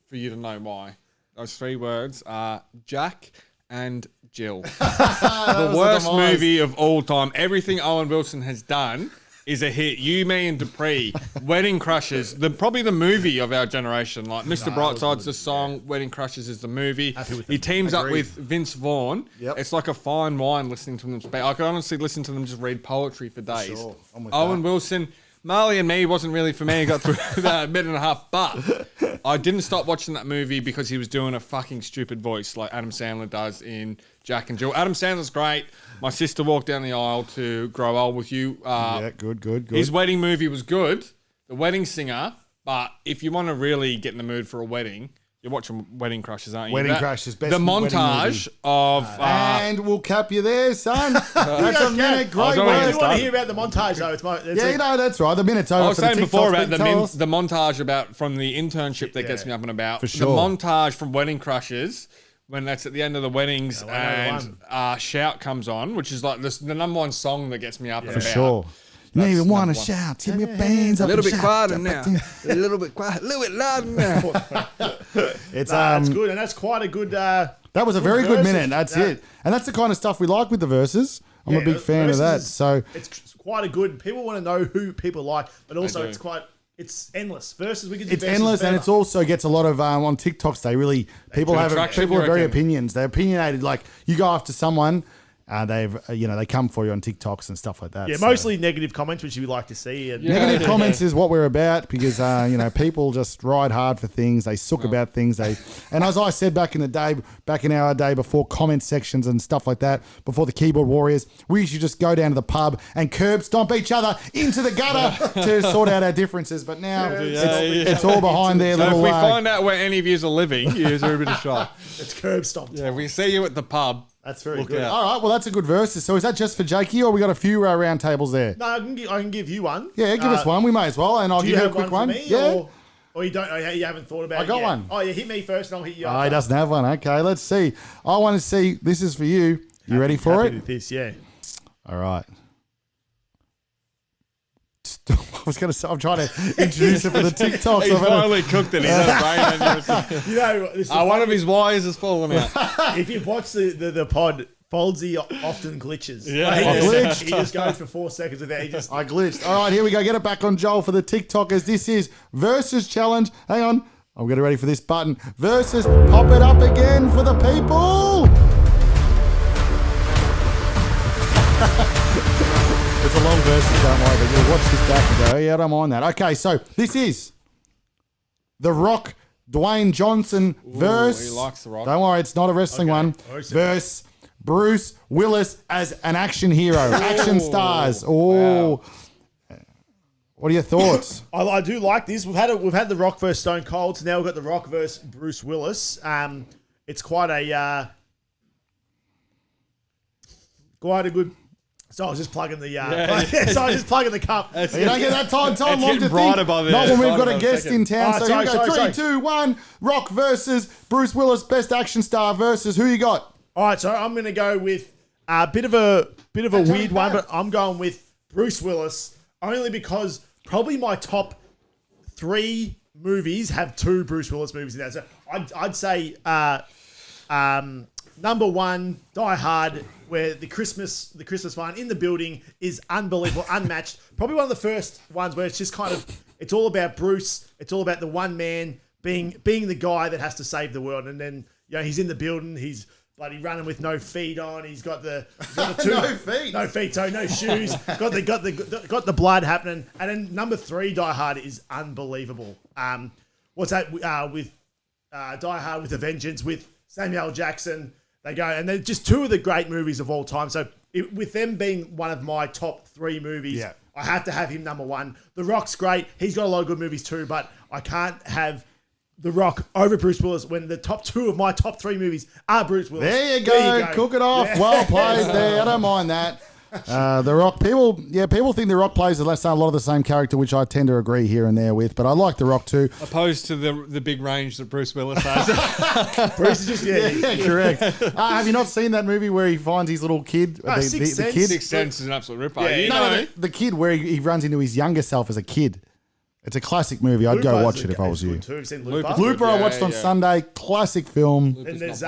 for you to know why. Those 3 words are Jack and Jill. The worst movie of all time. Everything Owen Wilson has done is a hit. You, Me, and Dupree, Wedding Crushes, probably the movie of our generation. Like Mr. Brightside's the song, Wedding Crushes is the movie. He teams up with Vince Vaughn. Yep. It's like a fine wine listening to them speak. I could honestly listen to them just read poetry for days. Sure. I'm with Owen that. Wilson, Marley and Me wasn't really for me. I got through about a minute and a half, but I didn't stop watching that movie because he was doing a fucking stupid voice like Adam Sandler does in Jack and Jill. Adam Sandler's great. My sister walked down the aisle to grow old with you. Yeah, good. His wedding movie was good. The Wedding Singer. But if you want to really get in the mood for a wedding, you're watching Wedding Crushes, aren't you? Wedding Crushes, best The wedding montage movie. of... And we'll cap you there, son. That's a minute. Great already I work. do want to started. hear about the montage, though. That's right. The minute's over. I was for the saying before TikToks, about but tell us. the montage about from the internship that gets me up and about. For sure. The montage from Wedding Crushes, when that's at the end of the weddings and Shout comes on, which is like the number 1 song that gets me up and For about. sure. You don't even want to number shout. Give me your bands up. A little and bit shout. quieter now. A little bit quiet. A little bit louder now. It's That's good, and that's quite a good. That was a very good verses. minute. That's it. And that's the kind of stuff we like with the verses. I'm a big fan of that. So it's quite a good. People want to know who people like, but also do. it's endless. Versus we can do it's versus endless, and forever. it's also gets a lot of on TikToks. People are Attraction, very you reckon? opinions. They're opinionated. Like you go after someone, they come for you on TikToks and stuff like that. Yeah, So mostly negative comments, which we like to see. And negative comments is what we're about because people just ride hard for things. They sook about things. And as I said back in our day before comment sections and stuff like that, before the keyboard warriors, we used to just go down to the pub and curb stomp each other into the gutter to sort out our differences. But now it's all behind their So little. if we find out where any of you are living, you are a bit of shock. it's curb stomped. Yeah, if we see you at the pub. That's very good. out. All right, well that's a good versus. So is that just for Jakey, or we got a few round tables there? No, I can give you one. Yeah, give us one. We may as well, and I'll Do give you you a have quick one one. for me, Yeah. or you don't? You haven't thought about it I got yet? one. Oh yeah, hit me first, and I'll hit you. Oh, he after. doesn't have one. Okay, let's see. I want to see. This is for you. You ready for Happy it? with this, yeah. All right. I was going to say, I'm trying to introduce it for the TikToks. He's finally cooked it. He's had a brain. You know, this is One of his wires has fallen out. if you've watched the pod, Foldsy often glitches. Yeah. Like, I glitched. He just goes for 4 seconds with that. He just I glitched. All right, here we go. Get it back on Joel for the TikTokers. This is Versus Challenge. Hang on. I'm getting ready for this button. Versus. Pop it up again for the people. It's a long versus, don't worry, but you'll watch this back and go, yeah, I don't mind that. Okay, so this is The Rock Dwayne Johnson versus. He likes The Rock. Don't worry, it's not a wrestling one. Versus Bruce Willis as an action hero, action stars. Oh, what are your thoughts? I do like this. We've had The Rock versus Stone Cold, so now we've got The Rock versus Bruce Willis. It's quite a good. So I was just plugging the. So I was just plugging the cup. You don't get that time long to brighter think. by the- Not when we've got brighter a by the guest second. in town. So here we go. sorry. 3, 2, 1. Rock versus Bruce Willis, best action star versus who you got? All right, so I'm going to go with a bit of a weird one, but I'm going with Bruce Willis only because probably my top 3 movies have 2 Bruce Willis movies in there. So I'd say number 1, Die Hard, where the Christmas one in the building is unbelievable, unmatched. Probably one of the first ones where it's just kind of it's all about Bruce. It's all about the one man being the guy that has to save the world, and then he's in the building. He's bloody running with no feet on. He's got the 2 no feet, so no shoes. got the blood happening. And then number 3, Die Hard is unbelievable. What's that with Die Hard with a Vengeance with Samuel L. Jackson? They go, and they're just 2 of the great movies of all time. So with them being one of my top 3 movies, I have to have him number 1. The Rock's great. He's got a lot of good movies too, but I can't have The Rock over Bruce Willis when the top 2 of my top 3 movies are Bruce Willis. There you go. Cook it off. Yeah. Well played there. I don't mind that. The Rock, people think The Rock plays a lot of the same character, which I tend to agree here and there with, but I like The Rock too. Opposed to the big range that Bruce Willis has. Bruce is just, correct. Have you not seen that movie where he finds his little kid? Sixth Sense. Kid? Sixth Sense is an absolute ripper. Yeah, the kid where he runs into his younger self as a kid. It's a classic movie. I'd go watch it if I was you. Too. Have you seen Looper? Looper I watched on Sunday. Classic film. And there's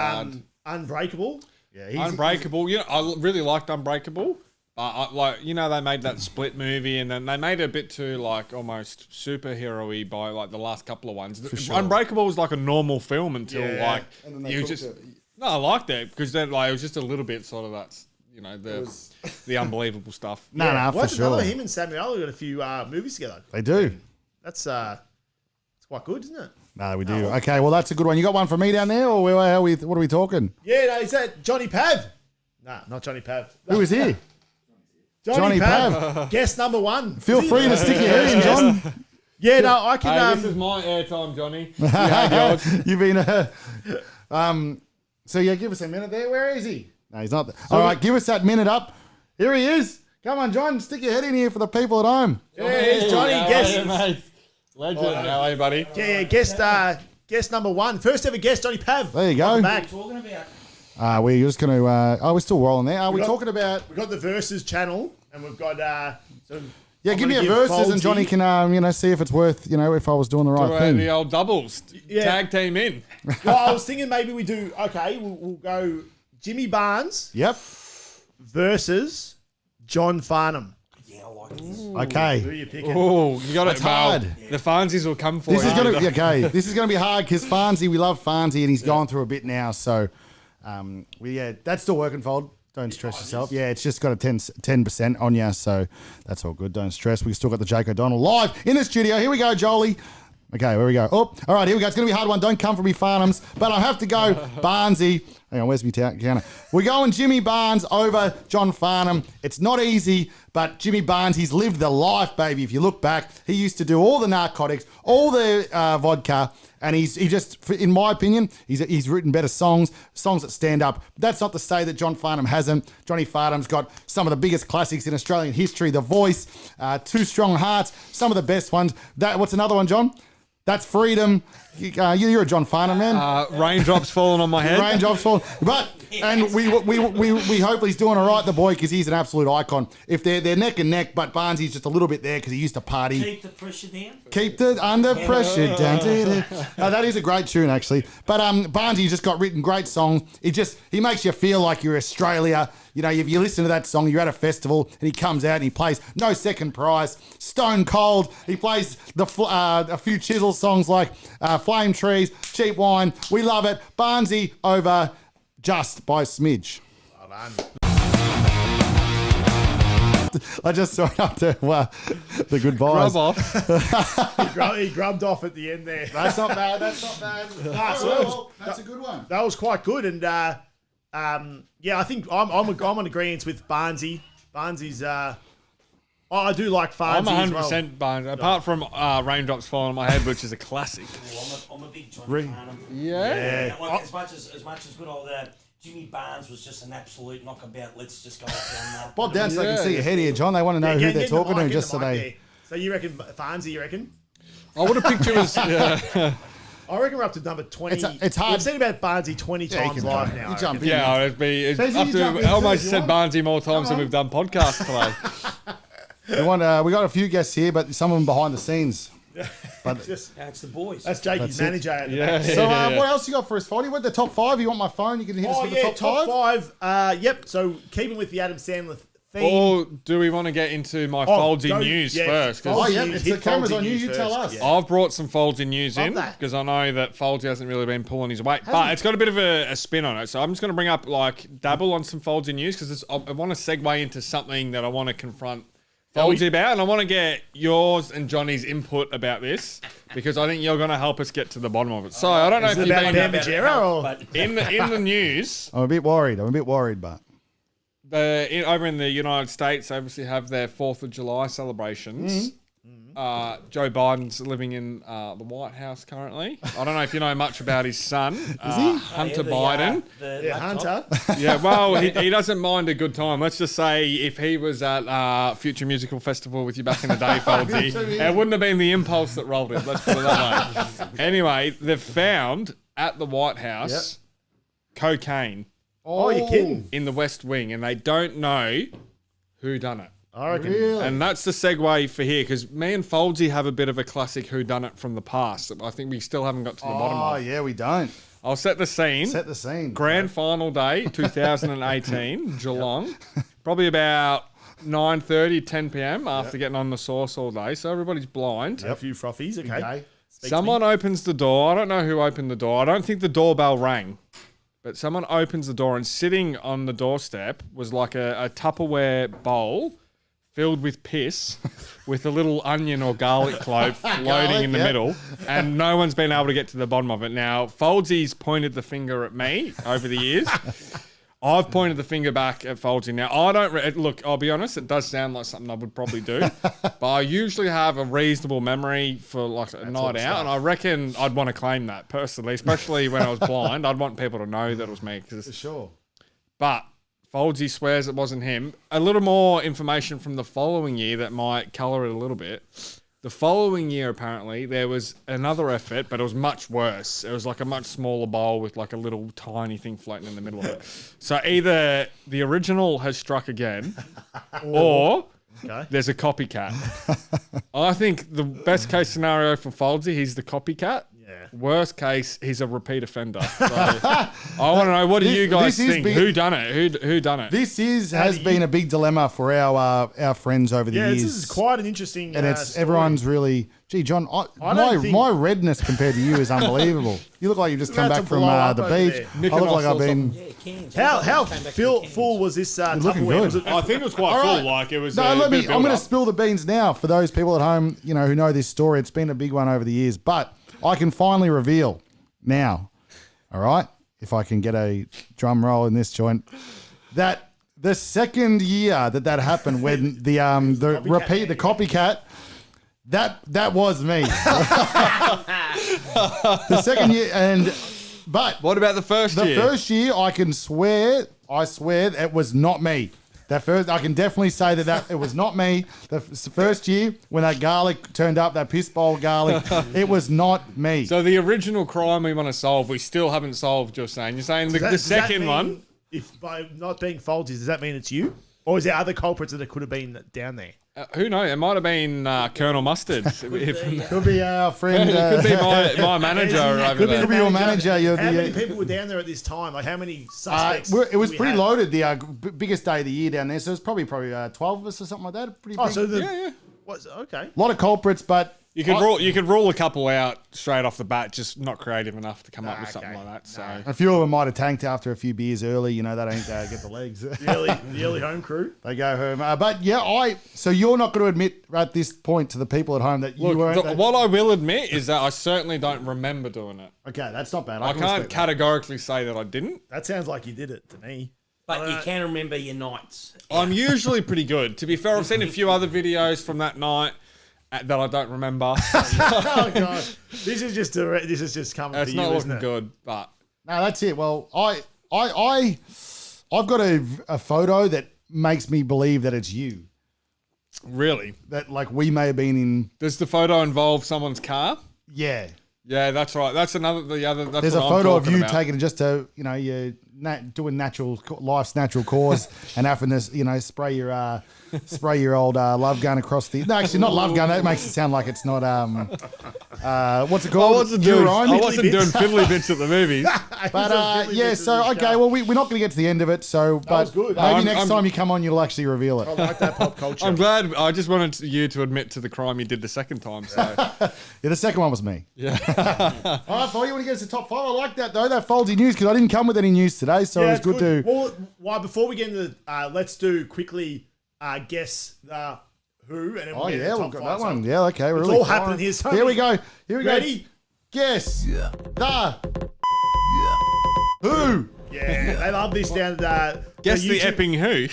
Unbreakable. Yeah, Unbreakable. I really liked Unbreakable. They made that Split movie, and then they made it a bit too almost superhero-y by the last couple of ones. sure. Unbreakable was like a normal film until And then they you cooked just. it. No, I liked that because then it was just a little bit sort of the unbelievable stuff. No, for sure. Him and Samuel have got a few movies together. They do. It's quite good, isn't it? No, we do. Okay, well, that's a good one. You got one for me down there, or what are we talking? Yeah, no, is that Johnny Pav? Nah, not Johnny Pav. Who is he? Johnny Pav. Guest number 1. Feel free to stick your head in, John. Yeah, no, I can. This is my airtime, Johnny. You've been. So give us a minute there. Where is he? No, he's not. All right, give us that minute up. Here he is. Come on, John. Stick your head in here for the people at home. Yeah, here's Johnny. Guest. Mate. Legend. How are you, buddy? Yeah, guest number 1. First ever guest, Johnny Pav. There you go. Welcome back. Talking about. We're just going to. We're still rolling there. Are we talking about? We've got the Versus channel, and we've got. Give me a versus, and Johnny can see if it's worth. If I was doing the right thing. The old doubles. Yeah. Tag team in. Well, I was thinking maybe we do. Okay, we'll go Jimmy Barnes. Yep. Versus John Farnham. Yeah, I like this. Who Okay. you picking? Oh, you got It's it. hard. The Farnsies will come for This you. is going to okay. This is going to be hard because Farnsey, we love Farnsey, and he's gone through a bit now. So, that's still working, Fold. Don't stress yourself. Yeah, it's just got a 10% on you, so that's all good. Don't stress. We still got the Jake O'Donnell live in the studio. Here we go, Jolie. Okay, here we go. Oh, all right, here we go. It's going to be a hard one. Don't come for me, Farnhams, but I have to go Barnesy. Hang on, where's my counter? We're going Jimmy Barnes over John Farnham. It's not easy, but Jimmy Barnes, he's lived the life, baby. If you look back, he used to do all the narcotics, all the vodka, and he just, in my opinion, he's written better songs that stand up. That's not to say that John Farnham hasn't. Johnny Farnham's got some of the biggest classics in Australian history. The Voice, Two Strong Hearts, some of the best ones. What's another one, John? That's Freedom. You're a John Farnham man. Raindrops falling on my head. Raindrops falling. But and we hope he's doing all right, the boy, because he's an absolute icon. If they're neck and neck, but Barnesy's just a little bit there because he used to party. Keep the pressure down. Keep the under pressure down. That is a great tune, actually. But Barnesy's just got written great songs. He makes you feel like you're Australia. If you listen to that song, you're at a festival, and he comes out and he plays No Second Prize, Stone Cold. He plays a few Chisel songs like Flame Trees, Cheap Wine. We love it. Barnesy over Just by a Smidge. Well done. I just saw it up to the goodbyes. Rub off. He grubbed off at the end there. That's not bad. That's not bad. That's a good one. That was quite good, and yeah, I think I'm on agreement with Barnesy. Barnesy's. I do like Farnsey I'm as well. 100% Barnes. Apart from Raindrops Falling on My Head, which is a classic. I'm a big Johnny fan. Yeah. Like, as much as good old Jimmy Barnes was just an absolute knockabout. Let's just go up down that. Bob down so they can see your head here, John. They want to know who they're talking to, just so they. There. So you reckon Farnsey? You reckon? I would have picked you as. I reckon we're up to number 20. It's hard. We've seen about Barnesy 20 times live now. You jump in. Yeah, it'd be. It's Stacey, up you to, jump in I almost too, said you want? Barnesy more times than we've done podcasts today. We got a few guests here, but some of them behind the scenes. But That's the boys. That's Jakey's That's it. manager. At the Yeah. back. so what else you got for us, Foddy? What the top 5? You want my phone? You can hit us Oh with yeah, the top 5. Yep. So keeping with the Adam Sandler theme. Or do we want to get into my Foldsy news first? 'Cause Oh, yeah, news, it's hit the cameras Foldsy on you, news you tell first. us. Yeah. I've brought some Foldsy news Love in that. because I know that Foldsy hasn't really been pulling his weight, but it's got a bit of a spin on it. So I'm just going to bring up dabble on some Foldsy news because I want to segue into something that I want to confront Foldsy about, and I want to get yours and Johnny's input about this because I think you're going to help us get to the bottom of it. So I don't know if it you've about been Ben Majera or? But in the news. I'm a bit worried, but Over in the United States, they obviously have their 4th of July celebrations. Joe Biden's living in the White House currently. I don't know if you know much about his son, Hunter Biden. Hunter. Yeah, well, he doesn't mind a good time. Let's just say if he was at Future Musical Festival with you back in the day, Foldsy, it wouldn't have been the impulse that rolled it. Let's put it that way. Anyway, they've found at the White House cocaine Oh, you're kidding. in the West Wing, and they don't know who done it. I reckon. really? And that's the segue for here, because me and Foldsy have a bit of a classic whodunit from the past that I think we still haven't got to the bottom Oh, of. yeah, we don't. I'll set the scene. Set the scene. Grand final day, 2018, Geelong. Probably about 9:30, 10 p.m. after getting on the sauce all day. So everybody's blind. A few frothies, okay. Okay. Speak to Someone me. opens the door. I don't know who opened the door. I don't think the doorbell rang. But someone opens the door, and sitting on the doorstep was like a Tupperware bowl filled with piss with a little onion or garlic clove floating in the middle, and no one's been able to get to the bottom of it. Now, Foldsy's pointed the finger at me over the years. I've pointed the finger back at Foldsy. Now, I don't... Look, I'll be honest, it does sound like something I would probably do, but I usually have a reasonable memory for like a night out, and I reckon I'd want to claim that personally, especially when I was blind. I'd want people to know that it was me. For sure. But Foldsy swears it wasn't him. A little more information from the following year that might colour it a little bit. The following year, apparently, there was another effort, but it was much worse. It was like a much smaller bowl with like a little tiny thing floating in the middle of it. So either the original has struck again, or there's a copycat. I think the best case scenario for Foldsy, he's the copycat. Yeah. Worst case, he's a repeat offender. So I want to know, what do you guys this is think? big- Who done it? Who done it? This has been a big dilemma for our friends over the Yeah, years. this is quite an interesting and it's story. everyone's really, gee, John, don't think- my redness compared to you is unbelievable. You look like you've just come about back to from blow up the over beach. there. I look like Mykonos I've or been. yeah, Cairns. How Came back full, from full was this looking Tupperware? good. Was it, I think it was quite All full. right. Like it was. No, a let me. bit of I'm going to build-up. spill the beans now for those people at home, who know this story. It's been a big one over the years, but I can finally reveal now. All right, if I can get a drum roll in this joint, that the second year that happened, when the copycat. That was me. The second year, but What about the first the year? first year, I swear it was not me. That first, I can definitely say that it was not me. The first year, when that garlic turned up, that piss bowl garlic, it was not me. So the original crime we want to solve, we still haven't solved. You're saying the second one. If by not being Foldsy, does that mean it's you, or is there other culprits that it could have been down there? Who knows? It might have been Colonel Mustard. Could be our friend. It could be my manager over Could there. be your manager. You're How many the. people were down there at this time? Like how many suspects? It was do we pretty have? loaded. The biggest day of the year down there, so it was probably 12 of us or something like that. Pretty big. Oh, so the Yeah. what's okay? A lot of culprits, but You could rule a couple out straight off the bat, just not creative enough to come up with something like that. So A few of them might have tanked after a few beers early. You know, they don't get the legs. The early home crew. They go home. But yeah, so you're not going to admit at this point to the people at home that you weren't. What I will admit is that I certainly don't remember doing it. Okay, that's not bad. I can can't respect that. categorically say that I didn't. That sounds like you did it to me. But you can remember your nights. I'm usually pretty good. To be fair, I've seen a few other videos from that night that I don't remember. Oh god, this is just coming. It's for not you, isn't looking it? good, but No, that's it. Well, I've got a photo that makes me believe that it's you. really, That like we may have been in. does the photo involve someone's car? Yeah. Yeah, that's right. That's That's There's a what I'm photo of talking you about. taken just to, you're doing life's natural cause and having this, spray your old love gun across the. No, actually, not love gun. That makes it sound like it's not. What's it I called? wasn't doing Fiddly bits. fiddly bits at the movies. But yeah, so okay, well, we're not going to get to the end of it. So, but was good. maybe I'm- next time you come on, you'll actually reveal it. I like that pop culture. I'm glad. I just wanted you to admit to the crime you did the second time. So Yeah, the second one was me. yeah. All right, Paul, you want to get us to top 5? I like that though. That foldsy news because I didn't come with any news today, so it was good to. Well, why before we get into let's do quickly guess who, and then we'll Oh get yeah, into we've top got that five. one. Yeah, okay, It's really. all happening here. So Here we go. Here we Ready? go. Guess the who. Yeah, they love this down at Guess the YouTube, Epping who?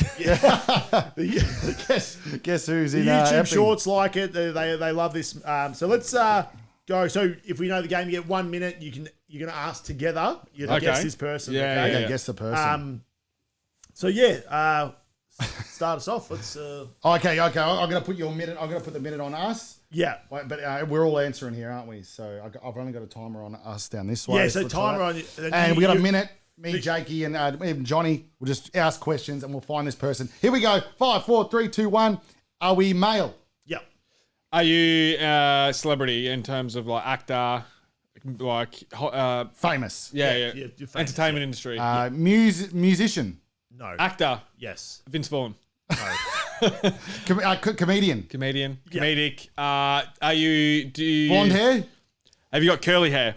Guess who's in YouTube Epping. shorts like it. They love this. So let's go. So if we know the game, you get 1 minute. You're gonna ask together. You Okay. guess this person. Yeah, okay? Okay, yeah. guess the person. So yeah, start us off. Let's. Okay. I'm gonna put your minute. I'm gonna put the minute on us. Yeah. Wait, but we're all answering here, aren't we? So I've only got a timer on us down this way. Yeah. So let's try timer that. on you. And we got a minute. Me, Jakey, and even Johnny will just ask questions, and we'll find this person. Here we go. 5, 4, 3, 2, 1. Are we male? Yeah. Are you a celebrity in terms of like actor, like Famous. yeah, you're famous, entertainment industry, Musician. No. actor, Yes. Vince Vaughn, Comedian. comedian, Yeah. comedic. Are you? Do you Blonde hair. Have you got curly hair?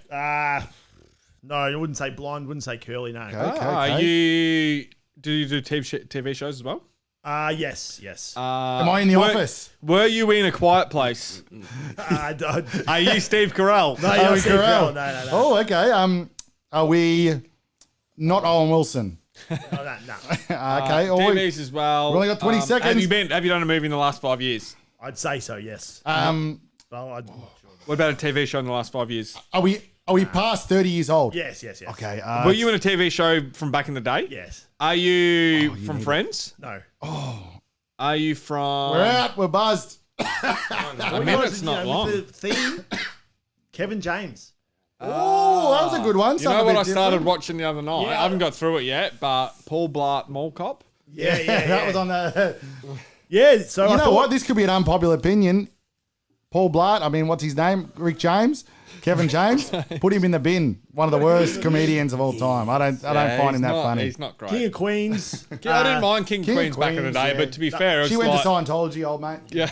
No, I wouldn't say blonde. Wouldn't say curly. No. Okay. Are you? Do you do TV shows as well? Yes. Am I in the office? Were you in A Quiet Place? Are you Steve Carell? No, you're not Steve Carell. Carell. No. Oh, okay. Are we not Owen Wilson? No. Okay. TVs as well. we only got 20 seconds. Have you done a movie in the last 5 years? I'd say so. Yes. Are I'm not sure. What about a TV show in the last 5 years? we past 30 years old? Yes. Okay. Were you in a TV show from back in the day? Yes. Are you from Friends? No. Are you from? We're out. We're buzzed. A minute's not long. With the theme, Kevin James. Oh, that was a good one. You know Something a what bit I started different. watching the other night? Yeah. I haven't got through it yet, but Paul Blart Mall Cop. Yeah. That was on the. Yeah. So You know what? This could be an unpopular opinion. Paul Blart. I mean, what's his name? Rick James. Kevin James. Put him in the bin. One of the worst comedians of all time. I don't find him that funny. He's not great. King of Queens. I didn't mind King of King of Queens back in the Queens, day, yeah. but to be fair, She it's went like, to Scientology, old mate. yeah,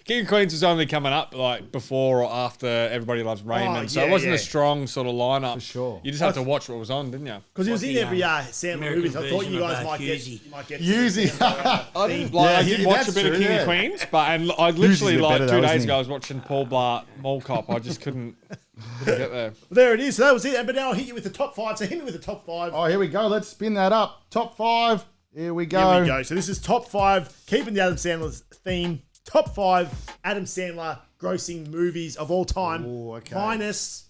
King of Queens was only coming up like before or after Everybody Loves Raymond, so it yeah, wasn't yeah. a strong sort of lineup. For sure. You just had to watch what was on, didn't you? Because he was in every Sandler American movies. I thought version you of, guys might get. Husey. You might get. Husey. I didn't I did watch a that's bit of true, King yeah. of Queens, but I Usually literally a bit like better 2 though, days isn't ago he? I was watching Paul Blart Mall Cop. I just couldn't get there. There it is. So that was it. But now I'll hit you with the top 5. So hit me with the top 5. Oh, here we go. Let's spin that up. Top 5. Here we go. Here we go. So this is top 5, keeping the Adam Sandler's theme. Top 5 Adam Sandler grossing movies of all time, Ooh, okay. minus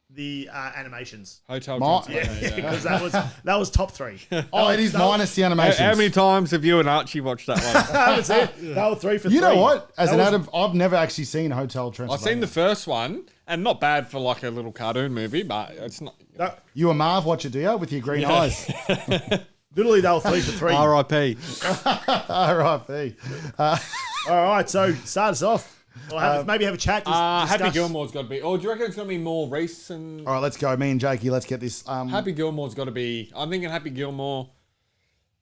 the animations. Hotel Ma- Transylvania, yeah. Because that was top 3. Oh, it is minus the animations. How many times have you and Archie watched that one? I haven't seen it. That was 3 for 3. You know what? As That an was- Adam, I've never actually seen Hotel I've Transylvania. seen the first one, and not bad for like a little cartoon movie, but it's not. that- You a Marv watcher, do you? With your green eyes. literally, they were 3 for 3. R.I.P. R.I.P. All right, so start us off. Or maybe have a chat. Happy discuss. Gilmore's got to be. Or do you reckon it's going to be more recent? All right, let's go. Me and Jakey, let's get this. Happy Gilmore's got to be. I'm thinking Happy Gilmore.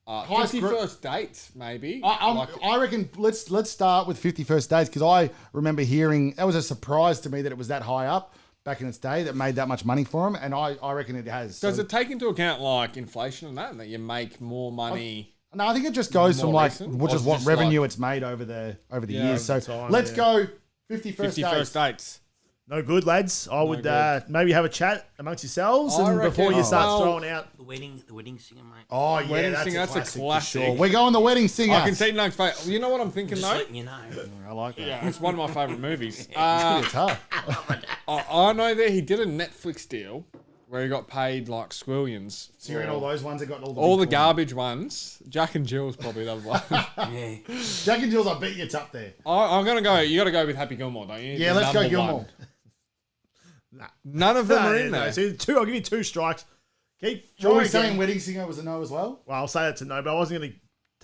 Highest 51st dates, maybe. I reckon let's start with 51st Dates because I remember hearing that was a surprise to me that it was that high up back in its day that made that much money for him, and I reckon it has. Does it take into account like inflation and that you make more money? No, I think it just goes from like recent, which or is is it what just revenue like- it's made over the years. over So time, let's yeah. go 51st 51st Dates. dates. No good, lads. I would good. maybe have a chat amongst yourselves I and before reckon- you start well- throwing out. The wedding singer, mate. Oh yeah, Wedding that's Singer, a that's a classic. For classic. sure. We're going the Wedding Singer. I can see Nugs' face. You know what I'm thinking Just though? letting you know. I like that. Yeah, it's one of my favourite movies. It's tough. I know that he did a Netflix deal where he got paid like squillions. So you're in all those ones that got All the big garbage ones. Jack and Jill's probably the one. Yeah. ones. Jack and Jill's, I bet you it's up there. I'm gonna go. You got to go with Happy Gilmore, don't you? Yeah, The let's go number Gilmore. one. None of them are in there. So two. I'll give you 2 strikes. Keep So are we trying saying again. Wedding Singer was a no as well? Well, I'll say that's a no, but I wasn't going to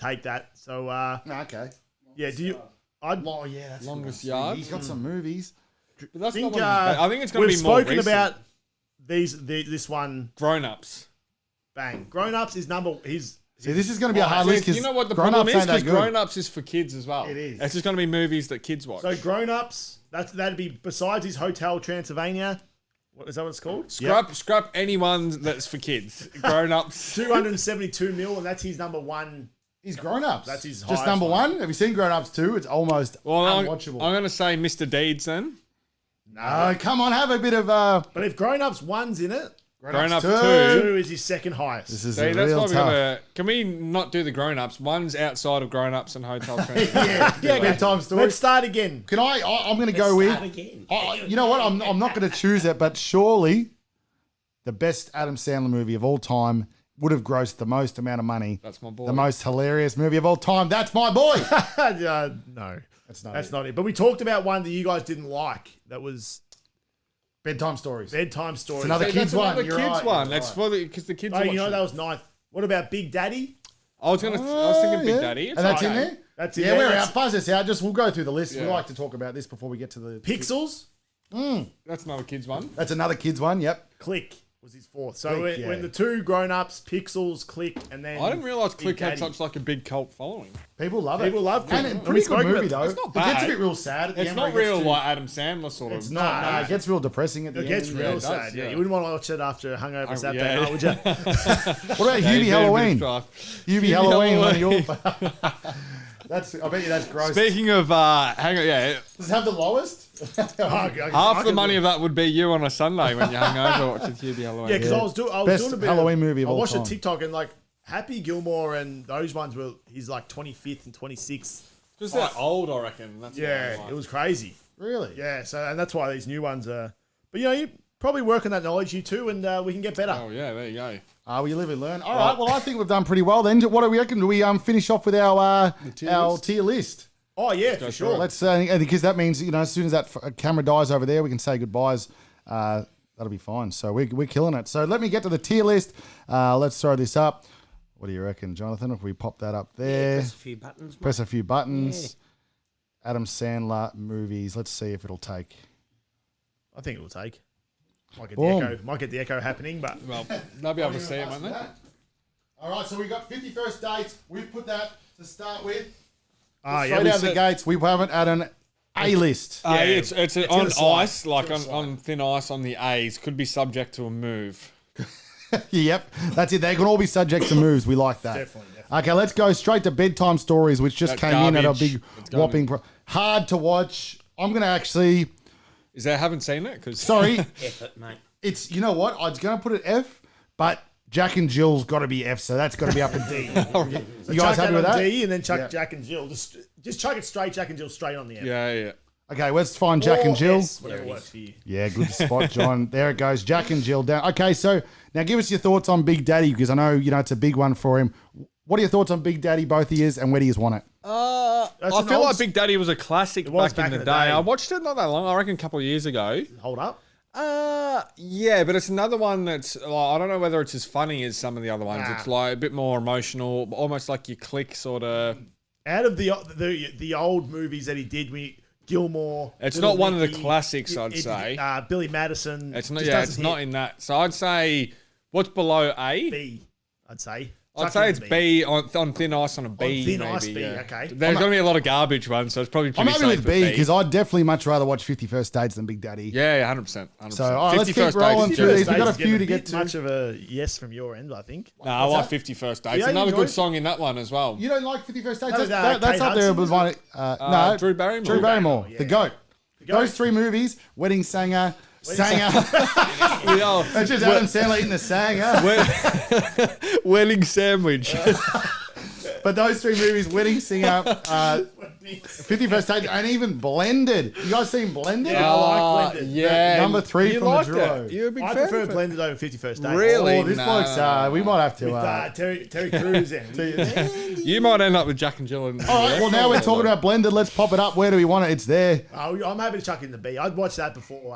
take that. So No, okay. yeah, do you? I'd Oh yeah, that's a good Longest one. Yard. He's got some movies. But that's think, not one of his best. I think it's going to we've be more spoken recent. about this one. Grown-ups. Bang, Grown Ups is number. He's See, this is going to be a hard See, list because you know what the Grown problem Ups is? ain't that Because good. Grown-ups is for kids as well. It is. It's just going to be movies that kids watch. so Grown Ups. That'd be besides his Hotel Transylvania. What is that? What it's called? Scrap anyone that's for kids. Grown-ups. 272 mil, and that's his number one. He's Grown Ups. That's his just highest number one. one. Have you seen Grown Ups 2? It's almost Well, I'm unwatchable. going to say Mr. Deeds then. Oh, come on, have a bit of But if Grown Ups 1's in it, Grown-ups 2. 2 is his second highest. This is See, a that's real why we tough. gotta. Can we not do the grown-ups? One's outside of grown-ups and Hotel Transylvania. Yeah, bedtime story. Let's start again. Can I'm going to go with. Start again. You know what? I'm not going to choose it, but surely the best Adam Sandler movie of all time would have grossed the most amount of money. That's my boy. The most hilarious movie of all time. That's my boy. No, That's not that's it. not it. But we talked about one that you guys didn't like. That was Bedtime stories. Bedtime Stories. It's another See, kids that's another one. You're kids right, one. you're That's right. for because the kids. Oh, are you know watching. that was ninth. What about Big Daddy? I was thinking Big Yeah. Daddy. It's And that's in okay. there? That's in Yeah, there. we're That's out. Buzz us out. We'll go through the list. We Yeah. like to talk about this before we get to the Pixels. That's not a kids one. That's another kids one. Yep. Click was his fourth. So Click, when, yeah. when the 2 grown-ups, Pixels, Click, and then I didn't realise Big Click had Daddy. such like a big cult following. People love it. People love Click. And And a we pretty spoke good movie about- though. It's not It gets a bad. bit real sad at the It's end. not where it real gets to- like Adam Sandler sort of. It's not. No, it gets real depressing at the It gets end. real it does, sad. Yeah, yeah. you wouldn't want to watch it after a hungover Saturday yeah. night, would you? What about Yeah, Hubie he's Halloween? been a bit of Hubie Hubie Halloween. One of Halloween. your. That's. I bet you that's gross. Speaking of, hang on, yeah, Does it have the lowest? half the money of that would be you on a Sunday when you hung over watching Hubie Halloween. Yeah, because I was doing Best a bit Halloween of, movie of I all watched time. a TikTok and like Happy Gilmore and those ones were he's like 25th and 26th. Just that old, I reckon. That's what I Yeah, like. it was crazy. Really? Yeah, so and that's why these new ones are. But you know, you probably work on that knowledge, you too, and we can get better. Oh yeah, there you go. Well, you live and learn. All right. Well, I think we've done pretty well then. What do we reckon? Do we finish off with our tier list? Oh yeah, for sure. Let's because that means as soon as that camera dies over there, we can say goodbyes. That'll be fine. So we're killing it. So let me get to the tier list. Let's throw this up. What do you reckon, Jonathan? If we pop that up there, Press a few buttons. press a few buttons. Adam Sandler movies. Let's see if it'll take. I think it will take. Boom. Might get the echo happening, but Well, they'll be able to see it, won't they? All right. So we got 51st dates. We've put that to start with. yeah, Straight out of the gates. We haven't had an A list. Yeah, it's it's on gonna slide. ice, like It's gonna on thin ice on the A's. Could be subject to a move. Yep, that's it. They can all be subject to moves. We like that. Definitely. Okay, let's go straight to bedtime stories, which just That came in at a garbage. big It's gonna whopping. Hard to watch. I'm gonna actually. Is that haven't seen it? Because Sorry, Effort, mate. it's you know what? I was gonna put it F, but Jack and Jill's got to be F, so that's got to be up in D. You guys happy with on that? D and then chuck Yeah. Jack and Jill. Just chuck it straight, Jack and Jill straight on the F. yeah. Okay, let's find Jack and Or Jill. S, whatever works for you. Yeah, good spot, John. There it goes. Jack and Jill down. Okay, so now give us your thoughts on Big Daddy because I know it's a big one for him. What are your thoughts on Big Daddy, both of yous, and where do you want it? I an feel old like Big Daddy was a classic was back in the day. I watched it not that long. I reckon a couple of years ago. Hold up. Yeah, but it's another one that's like, I don't know whether it's as funny as some of the other ones. Nah. It's like a bit more emotional, almost like your Click sort of. Out of the old movies that he did, Gilmore. It's Little not one of the Nicky, classics, I'd say. Billy Madison. It's not. just Yeah, doesn't it's not hit. in that. So I'd say what's below A? B, I'd say. I'd Chuck say in it's the B on thin ice on a B. On thin maybe, ice B, yeah. okay. There's going to be a lot of garbage ones, so it's probably I'm pretty happy safe with B because I'd definitely much rather watch 50 First Dates than Big Daddy. Yeah, 100%. 100%. So, all right, let's 50 keep First rolling Dates, through yeah. these. We've got a Getting few to get to. Much of a yes from your end, I think. No, I like 50 First Dates. Yeah, Another you good enjoy- song in that one as well. You don't like 50 First Dates? No, That's Kate up there Hudson, with isn't my... Uh, no, Drew Barrymore. Drew Barrymore, yeah. the GOAT. GOAT. Those three movies, Wedding Singer, Sanger. Yeah. It's just Adam Sandler eating the Sanger. Wedding Sandwich. But those three movies, Wedding Singer, 50 First Dates, and even Blended. You guys seen Blended? Yeah, I like Blended. Yeah. Number 3 you from the liked draw. it. You're a big I fan prefer of it. Blended over 50 First Dates. Really? Oh, this Nah. bloke's, we might have to... With Terry Crews in. You might end up with Jack and Jill. And all right, well, now we're talking about Blended. Let's pop it up. Where do we want it? It's there. I'm happy to chuck in the B. I'd watch that before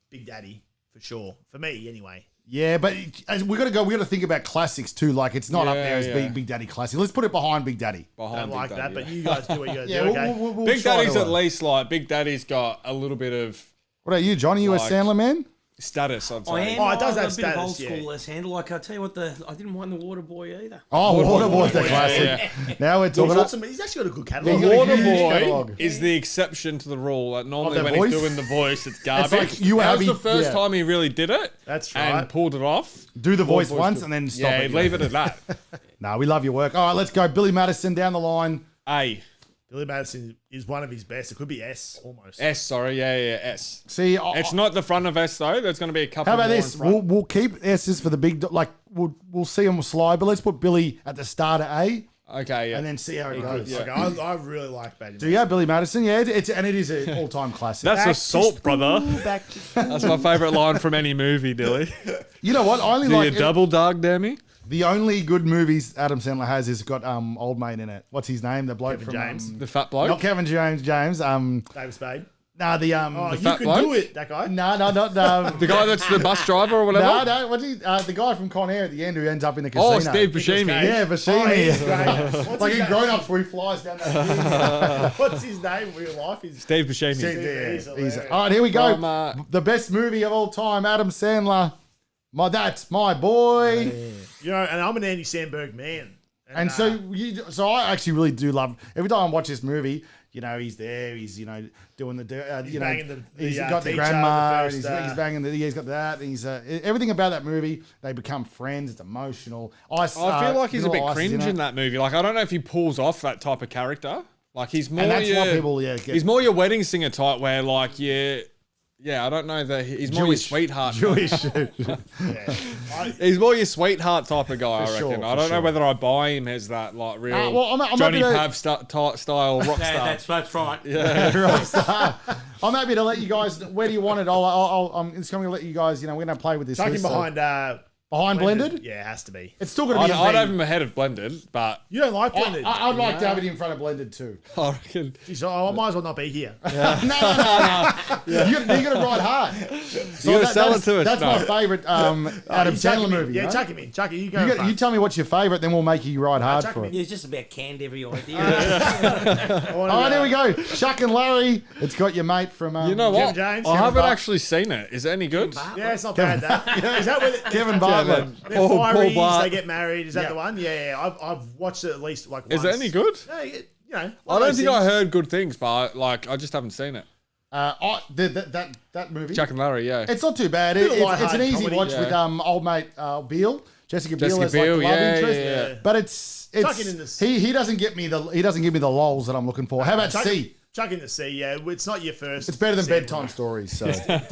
Big Daddy, for sure. For me, anyway. Yeah, but we got to go. We got to think about classics too. Like it's not up Yeah, there as yeah. Big Daddy classic. Let's put it behind Big Daddy. I Behind don't Big like Daddy, that, yeah. but you guys do what you got to Yeah, do, okay? we'll Big try Daddy's to, at least like Big Daddy's got a little bit of What about you, Johnny? You a Like- Sandler man? status, I'd say. I am. Oh, it does I'm have a bit of old status, school yeah. less handle. Like I tell you what, I didn't mind the Water Boy either. Oh, Waterboy's the yeah, classic. Now we're talking about. He's actually got a good Yeah, catalogue. you got a Water huge Boy catalogue. is the exception to the rule. Like normally the when voice? he's doing the voice, it's garbage. like you that was have- the first yeah. time he really did it. That's And right. pulled it off. Do the voice voice once do- and then stop Yeah, it. leave it at that. No, we love your work. All right, let's go. Billy Madison down the line. A. Billy Madison is one of his best. It could be S almost. S, sorry. Yeah, S. See, It's not the front of S, though. There's going to be a couple how about more this? in front. We'll keep S's for the big. Like we'll see them slide, but let's put Billy at the start of A Okay, yeah. and then see how it goes. Okay, I really like Billy Do you have Billy Madison? Yeah, it is an all-time classic. That's assault, brother. Back to That's my favourite line from any movie, Dilly. You know what? I only Do like you double dog, Demi? the only good movies Adam Sandler has is got old mate in it. What's his name? The bloke Kevin from James. The fat bloke? not Kevin James. David Spade. Nah, the Oh, you fat can bloke? do it. That guy. no, not The guy that's the bus driver or whatever? no. What's he? The guy from Con Air at the end who ends up in the casino. Oh, Steve Buscemi. Yeah, Oh, he's Buscemi. great. What's Like his in name? Grown Ups where he flies down that. What's his name in real life? Steve Buscemi. Yeah, He's he's- hilarious. all right, here we go. From, The best movie of all time, Adam Sandler. That's my boy. You know, and I'm an Andy Samberg man. And so I actually really do love every time I watch this movie. You know, he's there. He's doing the you know banging the he's got the teacher, grandma. the And first, he's banging the. He's got that. And he's everything about that movie. They become friends. It's emotional. I I feel like he's a bit Vanilla Ice is cringe it. in that movie. Like, I don't know if he pulls off that type of character. Like, he's more And that's your, why people get he's more your wedding singer type where, like, yeah, I don't know that he's more your sweetheart. Jewish. He's more your sweetheart type of guy, I reckon. sure, I for don't know sure. whether I buy him as that, like, real well, I'm Johnny happy to- Pav style rock Yeah, star. that's right. Rockstar. I'm happy to let you guys. Where do you want it? I'm just going to let you guys. We're going to play with this. Chuck him list, so- behind behind Blended. Yeah, it has to be. It's still going to be. I'd a have B. him ahead of Blended, but You don't like Blended? I'd like to have it in front of Blended too. I reckon. Jeez, I might as well not be here. No. You're going to ride hard. So You gotta sell it to us, That's no. my favourite Adam You chuck Sandler him in. movie. Yeah, right? chuck him in. Chuck him. You go. You tell me what's your favourite, then we'll make you ride hard chuck for me. it. Yeah, it's just about canned every idea. All right, there we go. Chuck and Larry. It's got your mate from. You know what? James, I Kevin haven't Bart. actually seen it. Is it any good? Yeah, it's not bad. That is that where Kevin Bartlett. they're Paul fireys, Blart. they get married. Is that Yeah. the one? Yeah. I've watched it at least like once. Is it any good? Yeah, I don't think I heard good things, but I just haven't seen it. That movie. Chuck and Larry, yeah. It's not too bad. Bit of It's an lighthearted easy comedy, watch yeah. with old mate Beale, Jessica Biel Jessica as like Biel, the love yeah, interest. yeah. But it's Chuck it in this. he doesn't give me the lols that I'm looking for. How about Chuck, C? Chuck in the C. Yeah, it's not your first. It's better than sample. bedtime stories. So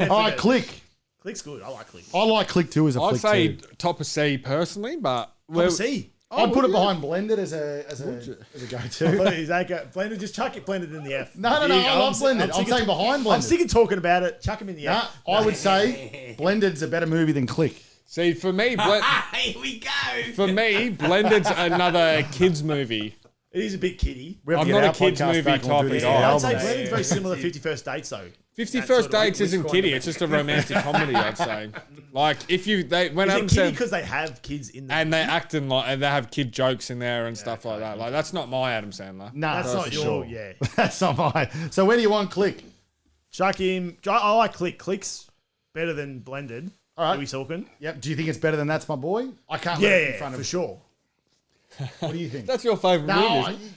all right, Click. Click's good. I like Click. I like Click too as a I'd flick say too. top of C personally, but C. I'd put it behind Blended as a go-to. Blended, just chuck it blended in the F. No, I love Blended. I'm saying behind I'm Blended. sick of talking about it. Chuck him in the Nah, F. I would say Blended's a better movie than Click. See, for me, Here we go. Blended's another kids movie. It is a bit kiddie. We have I'm to not get a our kids podcast movie back and we'll type do of this guy. for the I'd say album. Blended's very similar to 50 First Dates though. 50 That First sort of Dates isn't which kiddie. one? It's just a romantic comedy, I'd say. Like, if you, when Is I'm it kiddie saying, because they have kids in there? and they're acting like, and they have kid jokes in there and stuff like that. Like, that's not my Adam Sandler. Nah, That's not for your, sure. yeah. That's not mine. So where do you want Click? Chuck him. I like Click. Click's better than Blended. All right. Are we talking? Yep. Do you think it's better than That's My Boy? I can't Yeah, let it in front for of sure. What do you think? That's your favourite movie, No, isn't it?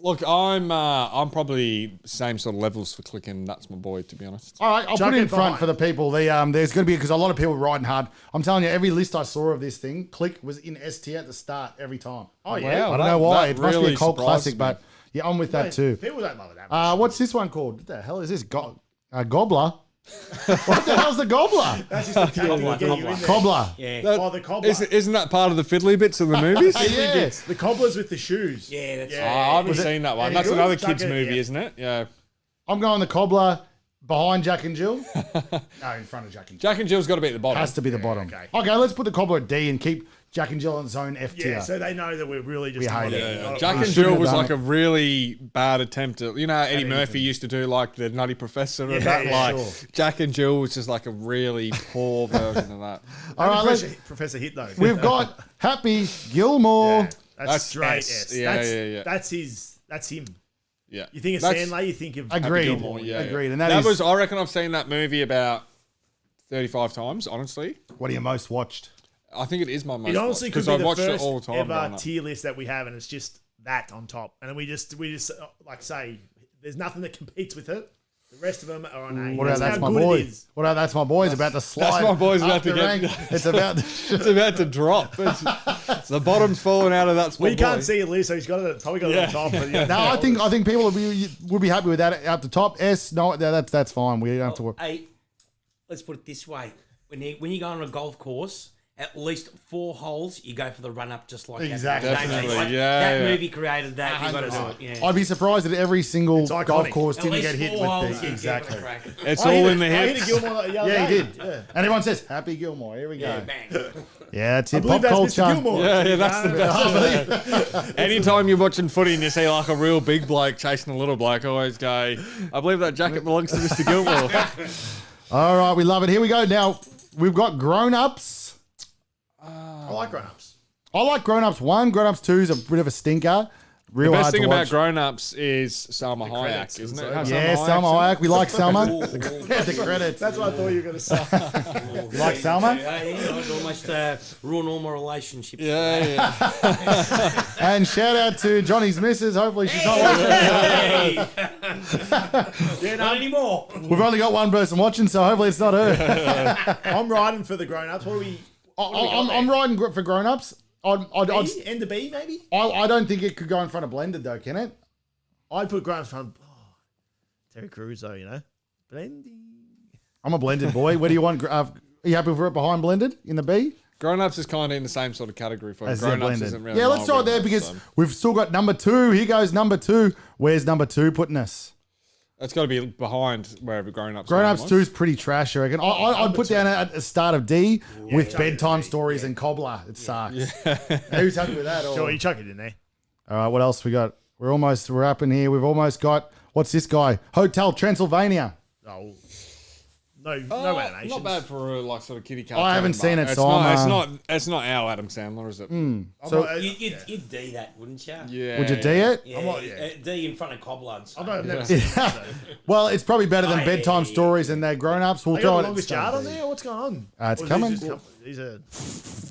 Look, I'm probably same sort of levels for clicking. That's my boy, to be honest. all right, I'll Chuck put it in it front behind. for the people. There's going to be because a lot of people riding hard. I'm telling you, every list I saw of this thing, Click was in S tier at the start every time. Oh, yeah. I don't know why. That It must be a really cult surprised classic, me. but yeah, I'm with that too. People don't love it that much. What's this one called? What the hell is this? Gobbler? What the hell's the gobbler? That's just a tactic to get you in there. Cobbler. Yeah. Oh, the cobbler. Isn't that part of the fiddly bits of the movies? Yeah. The cobblers with the shoes. Yeah, that's Oh, I haven't Was it seen that one. any That's good? another Chuck kids' it, movie, yeah. isn't it? Yeah. I'm going the cobbler behind Jack and Jill. No, in front of Jack and Jill. Jack and Jill's got to be at the bottom. Has to be the bottom. okay. Let's put the cobbler at D and keep Jack and Jill on its own F tier. Yeah, so they know that we're really just... We hate it. Yeah. not- Jack We and shouldn't Jill have was done like it. a really bad attempt at, you know, how Eddie Murphy used to do like the Nutty Professor and that. yeah, Like sure. Jack and Jill was just like a really poor version of that. All right, let's, Professor hit those. we've got Happy Gilmore. Yeah, that's That's straight S. S. Yeah, that's, yeah. That's him. Yeah. You think of That's- Sandler, you think of... Agreed. Gilmore, yeah, Agreed. yeah. And that that is was, I reckon I've seen that movie about 35 times, honestly. what are you most watched? I think it is my most It honestly could because be I the watched it first all the time. ever growing up. tier list that we have, and it's just that on top. And then we just like say, there's nothing that competes with it. The rest of them are on A. What about That's how My good Boy? it is. What about That's My Boy? It's about to slide. That's My Boy's up about to the get- rank. It's about... It's about to drop. The bottom's falling out of that. We can't see it, Liz, so he's got it. Probably got it on top. But yeah. No, I think people would be happy with that at the top. S, no, that's fine. We don't have to worry. Hey, let's put it this way: when you go on a golf course, at least 4 holes, you go for the run up, just like Exactly. that. Don't you? Definitely, Like, yeah, that yeah. movie created that. You got to do it. Yeah. I'd be surprised that every single iconic. golf course At didn't least get hit 4 with holes, the... you give it a Exactly. crack. It's all in the I hit a hips. Gilmore the other Yeah, he day. did. Yeah. And everyone says, Happy Gilmore. Here we go. Yeah, bang. Yeah, that's I it. believe Pop that's Mr. culture. Gilmore. Yeah, that's the best. Anytime you're watching footy and you see like a real big bloke chasing a little bloke, I always go, I believe that jacket belongs to Mr. Gilmore. All right, we love it. Here we go. Now, we've got grown-ups. I like grown-ups. I like grown-ups 1. Grown-ups 2 is a bit of a stinker. Real The best hard thing to about watch. grown-ups is Salma credits, Hayek, isn't isn't it? it? Has Yeah, Selma in it? Hayek. We like Selma. Ooh, The credits. That's what I thought you were going to say. You like Selma? Yeah, I'd almost ruin all my relationships. Yeah, yeah. And shout out to Johnny's missus. Hopefully she's not watching. Yeah, not anymore. We've only got one person watching, so hopefully it's not her. I'm riding for the grown-ups. What do we... I'm riding for grown-ups. B? End of B, maybe? I don't think it could go in front of Blended, though, can it? I'd put grown-ups front... Terry Crews, though, you know? Blending. I'm a Blended boy. Where do you want... are you happy for it behind Blended in the B? Grown-ups is kind of in the same sort of category for As grown-ups Blended. isn't really Yeah, let's my start there wheelhouse, because so. we've still got number 2. Here goes number 2. Where's number 2 putting us? It's got to be behind wherever grown-ups. Grown-ups was. 2 is pretty trash, I reckon. I'd put down at the start of D with bedtime stories and Cobbler. It sucks. Who's happy with that? Or? Sure, you chuck it in there. All right, what else we got? We're up in here. We've almost got, what's this guy? Hotel Transylvania. Oh. No animations. Not bad for a like sort of kiddie cartoon. I haven't seen but it, It's so not, I'm, it's not our Adam Sandler, is it? So- You'd D that, wouldn't you? Yeah. Would you D it? Yeah, D in front of Cobblard. I've never seen it. So. Well, it's probably better than Hey. bedtime stories and their grown-ups. We'll They throw got it the at longest start yard of on D. there? What's going on? It's Or is coming. it just these are,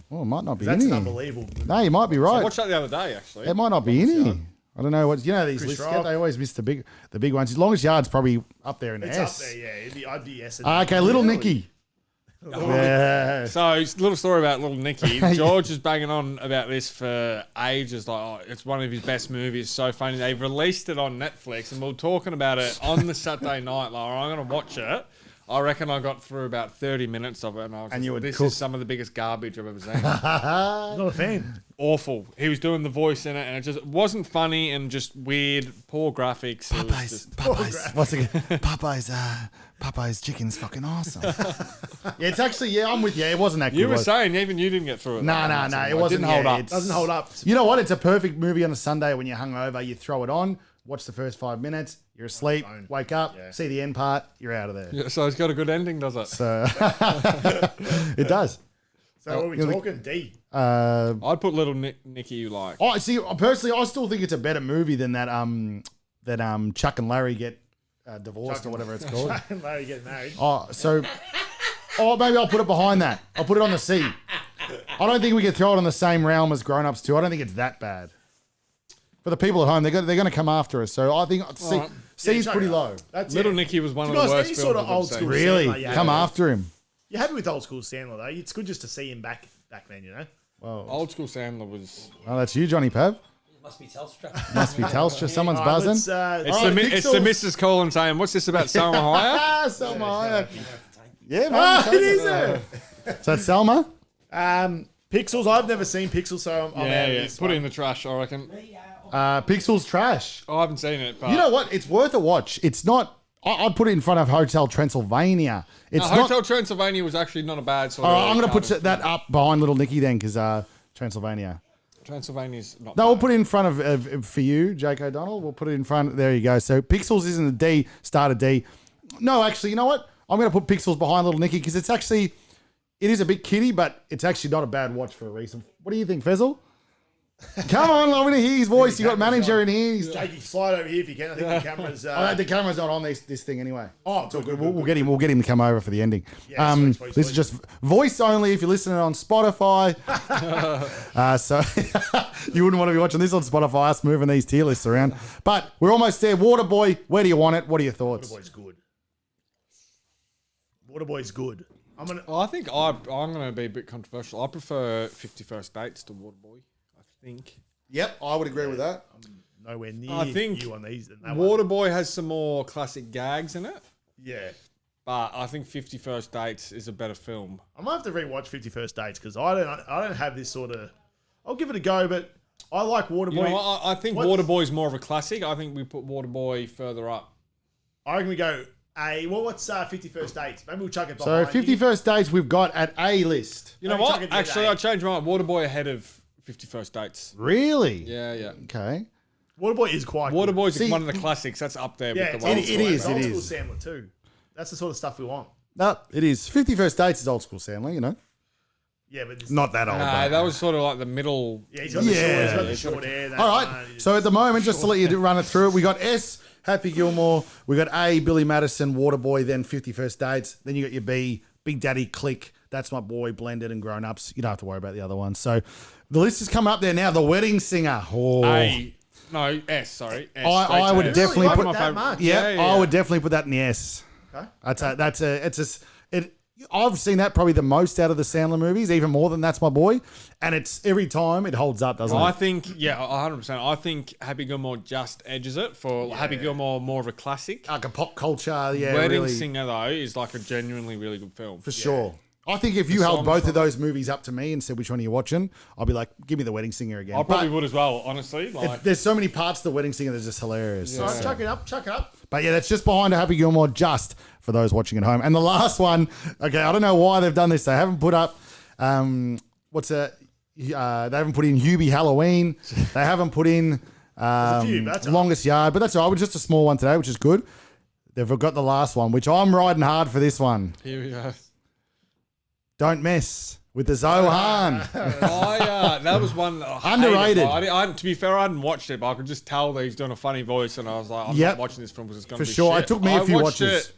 Oh, it might not be that's in here. unbelievable. No, you might be I right. watched that the other day, actually. It might not be in here. I don't know what these Chris lists Rock. get. They always miss the big ones. His longest yard's probably up there in the It's S. up there, yeah. I'd be S. Okay, Little Nicky. Yeah. So, a little story about Little Nicky. George is banging on about this for ages. Like, oh, it's one of his best movies. So funny. They released it on Netflix, and we were talking about it on the Saturday night. Like, I'm going to watch it. I reckon I got through about 30 minutes of it, and I was And you like, were this cooked. is some of the biggest garbage I've ever seen. Not a fan. Awful. He was doing the voice in it, and it just wasn't funny and just weird, poor graphics. It was just, Popeyes. What's it? Popeyes chicken's fucking awesome. Yeah, it's actually, I'm with you. It wasn't that good. you were was it? saying even you didn't get through it. No, it wasn't. Didn't hold yeah, up. it's- Doesn't hold up. You know what? It's a perfect movie on a Sunday when you're hungover. You throw it on, watch the first 5 minutes, you're asleep, wake up, see the end part, you're out of there. Yeah, so it's got a good ending, does it? So it does. So what are we talking? D. I'd put Little Nicky like. I see. Personally, I still think it's a better movie than that. Chuck and Larry get divorced or whatever it's called. Larry get married. Maybe I'll put it behind that. I'll put it on the C. I don't think we could throw it on the same realm as Grown Ups 2. I don't think it's that bad. For the people at home, they're going to come after us. So I think C's check pretty it low. out. That's Little it. Nicky was one To of be the honest, worst any films sort of I've ever old seen. school Really? Sandler, yeah. Come after him. You're happy with old school Sandler, though. It's good just to see him back then, you know? Old school Sandler was. Oh, that's you, Johnny Pav. It must be Telstra. Must be Telstra. Someone's All right, buzzing. let's, It's the Mrs. Calling saying, "What's this about Selma Hayek?" Selma Hayek. Yeah, Ah, man. it is there. So that's Selma? Pixels. I've never seen Pixels, so I'm out of Yeah. this Put it one. in the trash, I reckon. Pixels trash. I haven't seen it, but You know what? It's worth a watch. It's not... I'd put it in front of Hotel Transylvania. It's not... Hotel Transylvania was actually not a bad sort All of. right, I'm going to put kind of- that up behind Little Nicky then, because Transylvania. Transylvania's not. No, bad. we'll put it in front of for you, Jake O'Donnell. We'll put it in front. There you go. So Pixels isn't a D, start a D. No, actually, you know what? I'm going to put Pixels behind Little Nicky because it's actually... It is a bit kiddie, but it's actually not a bad watch for a reason. What do you think, Fezzle? Come on, I want to hear his voice. You got manager in here. Jakey, slide over here if you can. I think the camera's... The camera's not on this thing anyway. Oh, It's all good, good. good, We'll get him. We'll get him to come over for the ending. Yeah, sweet, this is sweet. just voice only. If you're listening on Spotify, so you wouldn't want to be watching this on Spotify. Us moving these tier lists around. But we're almost there. Waterboy, where do you want it? What are your thoughts? Waterboy's good. Waterboy's good. I think I'm going to be a bit controversial. I prefer 50 First Dates to Waterboy. I think. Yep, I would agree with that. Nowhere near I think you on these. Than that one. Waterboy has some more classic gags in it, Yeah. but I think 50 First Dates is a better film. I might have to rewatch 50 First Dates because I don't have this sort of... I'll give it a go, but I like Waterboy. You know, I think What's- Waterboy's more of a classic. I think we put Waterboy further up. I reckon we go A. Well, what's 50 First Dates? Maybe we'll chuck it So behind 50 you. First Dates we've got at A list. You know Maybe chuck what? it to Actually, A. I changed my mind. Waterboy ahead of 50 First Dates. Really? Yeah, yeah. Okay. Waterboy is quite good. Waterboy's See- one of the classics. That's up there Yeah, with it's the old old school. it is, It's old it school is. Sandler too. That's the sort of stuff we want. No, it is. 50 First Dates is old school Sandler, you know. Yeah, but it's Not that old. Nah, though. that was sort of like the middle. Yeah, he's got the short, he's Yeah. got the short hair. That All one. right. So at the moment, just to let you run it through it, we got S, Happy Gilmore. We got A, Billy Madison, Waterboy, then 50 First Dates. Then you got your B, Big Daddy, Click. That's My Boy, Blended and Grown Ups. You don't have to worry about the other ones. So the list has come up there now. The Wedding Singer. Oh. S, sorry. S, I straight to would S. definitely Really? put Like that much? Yeah, I would definitely put that in the S. Okay. I've seen that probably the most out of the Sandler movies, even more than That's My Boy, and it's every time it holds up, doesn't I it? think, 100%. I think Happy Gilmore just edges it for Happy Gilmore, more of a classic. Like a pop culture, yeah, Wedding really, Singer, though, is like a genuinely really good film. for sure. I think if you held both of those movies up to me and said which one are you watching, I'll be like, give me The Wedding Singer again. I probably But would as well, honestly. Like, there's so many parts of The Wedding Singer that's just hilarious. All right, chuck it up, chuck it up. But yeah, that's just behind a Happy Gilmore, just for those watching at home. And the last one, okay, I don't know why they've done this. They haven't put up, they haven't put in Hubie Halloween. They haven't put in few, but that's all right. Longest Yard, but that's all right. Just a small one today, which is good. They've got the last one, which I'm riding hard for this one. here we go. Don't mess with the Zohan. That was one that I Underrated. hated. To be fair, I hadn't watched it, but I could just tell that he's doing a funny voice, and I was like, I'm Yep. not watching this film because it's going For to be sure. shit. It took me a few I watched watches. it,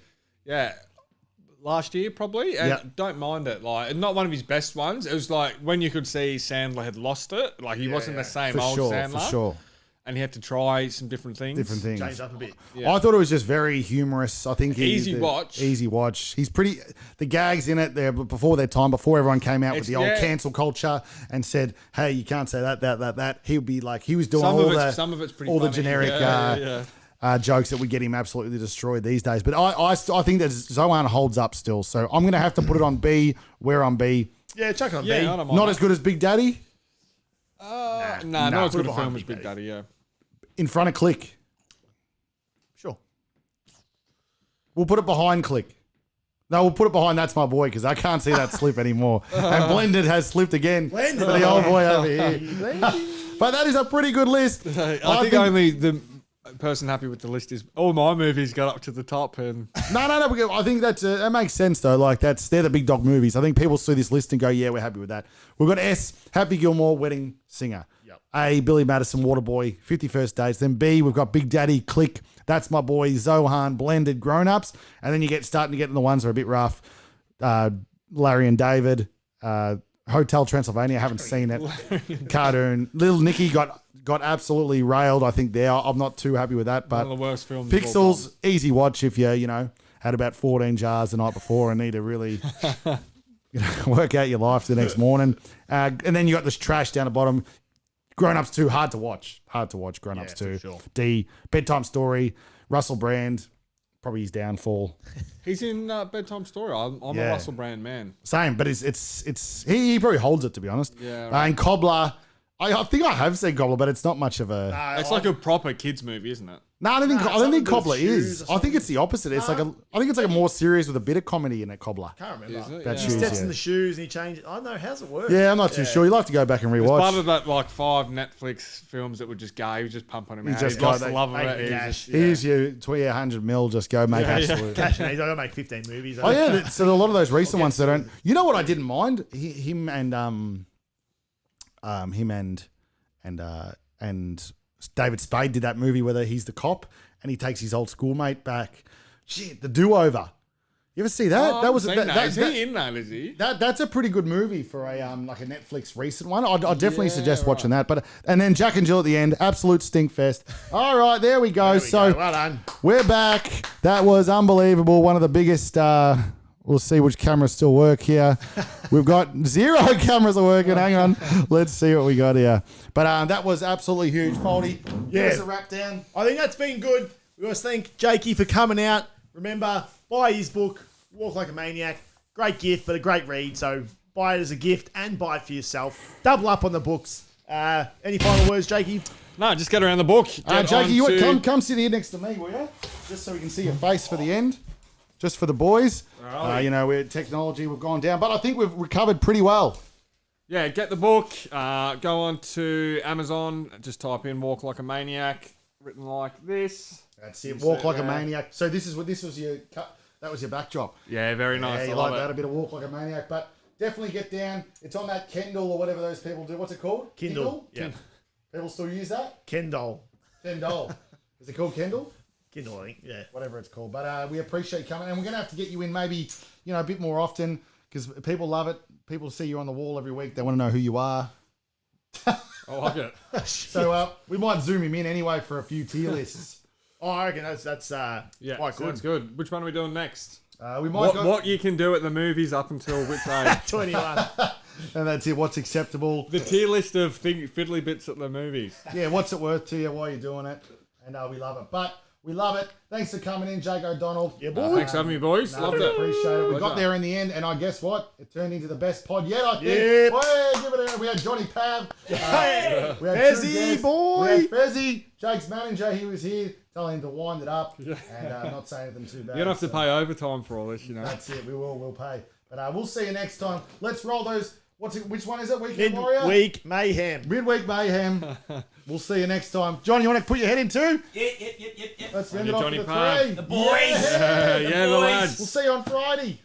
yeah, last year probably, and Yep. don't mind it. Like, not one of his best ones. It was like when you could see Sandler had lost it. Like, he wasn't the same For old sure, Sandler. for sure. And he had to try some different things. Different things. Change up a bit. Yeah. I thought it was just very humorous. I think Easy watch. Easy watch. He's pretty. The gags in it there before their time, before everyone came out with the old yeah. cancel culture and said, "Hey, you can't say that." He would be like, he was doing Some of it's pretty all the funny. generic jokes that would get him absolutely destroyed these days. But I think that Zohan holds up still. So I'm going to have to put it on B. We're on B. Yeah, chuck it on Yeah, B. I don't mind Not that. as good as Big Daddy. Not as put good it a film behind as Big Big Daddy, yeah. In front of Click. Sure. We'll put it behind Click. No, we'll put it behind That's My Boy because I can't see that slip anymore. And Blended has slipped again. Blended. For the old boy over here. But that is a pretty good list. I think only the person happy with the list is all my movies got up to the top, and No. I think that makes sense though. Like they're the big dog movies. I think people see this list and go, yeah, we're happy with that. We've got S, Happy Gilmore, Wedding Singer. Yep. A, Billy Madison, Waterboy, 50 First Dates. Then B, we've got Big Daddy, Click, That's My Boy, Zohan, Blended, Grown Ups. And then you starting to get in the ones that are a bit rough. Larry and David, Hotel Transylvania. I haven't seen it. Cartoon. Little Nicky got absolutely railed. I think there. I'm not too happy with that. But One of the worst films. of all Pixels, easy watch if you had about 14 jars the night before and need to really work out your life the next morning. And then you got this trash down the bottom. Grown Ups 2, hard to watch. Grown Ups 2. Sure. D, Bedtime Story, Russell Brand, probably his downfall. time. He's in Bedtime Story. I'm a Yeah. Russell Brand man. Same, but it's he probably holds it, to be honest. Yeah, right. And Cobbler, I think I have seen Cobbler, but it's not much of a. It's like a proper kids movie, isn't it? No, I don't think something Cobbler with shoes is. or I think it's the opposite. It's I think it's like a more serious with a bit of comedy in it. Cobbler. Can't remember. Is it? That Yeah. He shoes, steps yeah. in the shoes and he changes. I don't know. How's it work? Yeah, I'm not too sure. You'll have to go back and Part rewatch. of that, like 5 Netflix films that would just go. He was just pumping him out. just He lost got the that- love of Make it. the He was cash. just- Here's your 100 mil. Just go make absolute. Cash, he's got to make 15 movies. Oh yeah, so a lot of those recent ones they don't. You know what I didn't mind? Him and David Spade did that movie where he's the cop and he takes his old schoolmate back. Shit, the Do Over. You ever see that? Oh, that was I've seen that. Is he in that? Is he? that's a pretty good movie for a like a Netflix recent one. I'd definitely suggest watching that. But and then Jack and Jill at the end, absolute stink fest. All right, there we go. So well done. we're back. That was unbelievable. One of the biggest. We'll see which cameras still work here. We've got 0 cameras are working. Hang on. Let's see what we got here. But that was absolutely huge. Foldy, give us a wrap down. I think that's been good. We always thank Jakey for coming out. Remember, buy his book, Walk Like a Maniac. Great gift, but a great read. So buy it as a gift and buy it for yourself. Double up on the books. Any final words, Jakey? No, just get around the book. Jakey, come sit here next to me, will you? Just so we can see your face for the end. Just for the boys. We're technology, we've gone down, but I think we've recovered pretty well. Yeah, get the book. Go on to Amazon. Just type in "Walk Like a Maniac," written like this. That's it. Walk like a maniac. So this was your cut. That was your backdrop. Yeah, very nice. Yeah, you I like love that? it. A bit of walk like a maniac, but definitely get down. It's on that Kindle or whatever those people do. What's it called? Kindle. Yeah. People still use that? Kendall. Kindle. Is it called Kindle? Kindle, I think. Yeah. Whatever it's called. But we appreciate you coming, and we're gonna have to get you in maybe a bit more often because people love it. People see you on the wall every week. They want to know who you are. I like it. So we might zoom him in anyway for a few tier lists. Oh, I reckon that's Yeah, quite good. sounds good. Which one are we doing next? We might What you can do at the movies up until which age? 21. and that's it. What's acceptable? The tier list of fiddly bits at the movies. Yeah, what's it worth to you while you're doing it? And we love it. But we love it. Thanks for coming in, Jake O'Donnell. Yeah, boy. Thanks for having me, boys. No, Loved we it. appreciate it. We got Pleasure. there in the end, and I guess what? It turned into the best pod yet, I think. Yep. Hey, give it a, we had Johnny Pav. Hey, We had Fezzy, two guests. boy. We had Fezzy, Jake's manager. He was here telling him to wind it up and not say anything too bad. You don't have to so pay overtime for all this, you know. That's it. We'll pay. But we'll see you next time. Let's roll those. Which one is it? Weekend Warrior? Midweek Mayhem. Midweek Mayhem. We'll see you next time. John, you want to put your head in too? Yep. Let's end your it off Johnny with a Pav. 3. The boys. Yeah. Yeah, the boys. lads. We'll see you on Friday.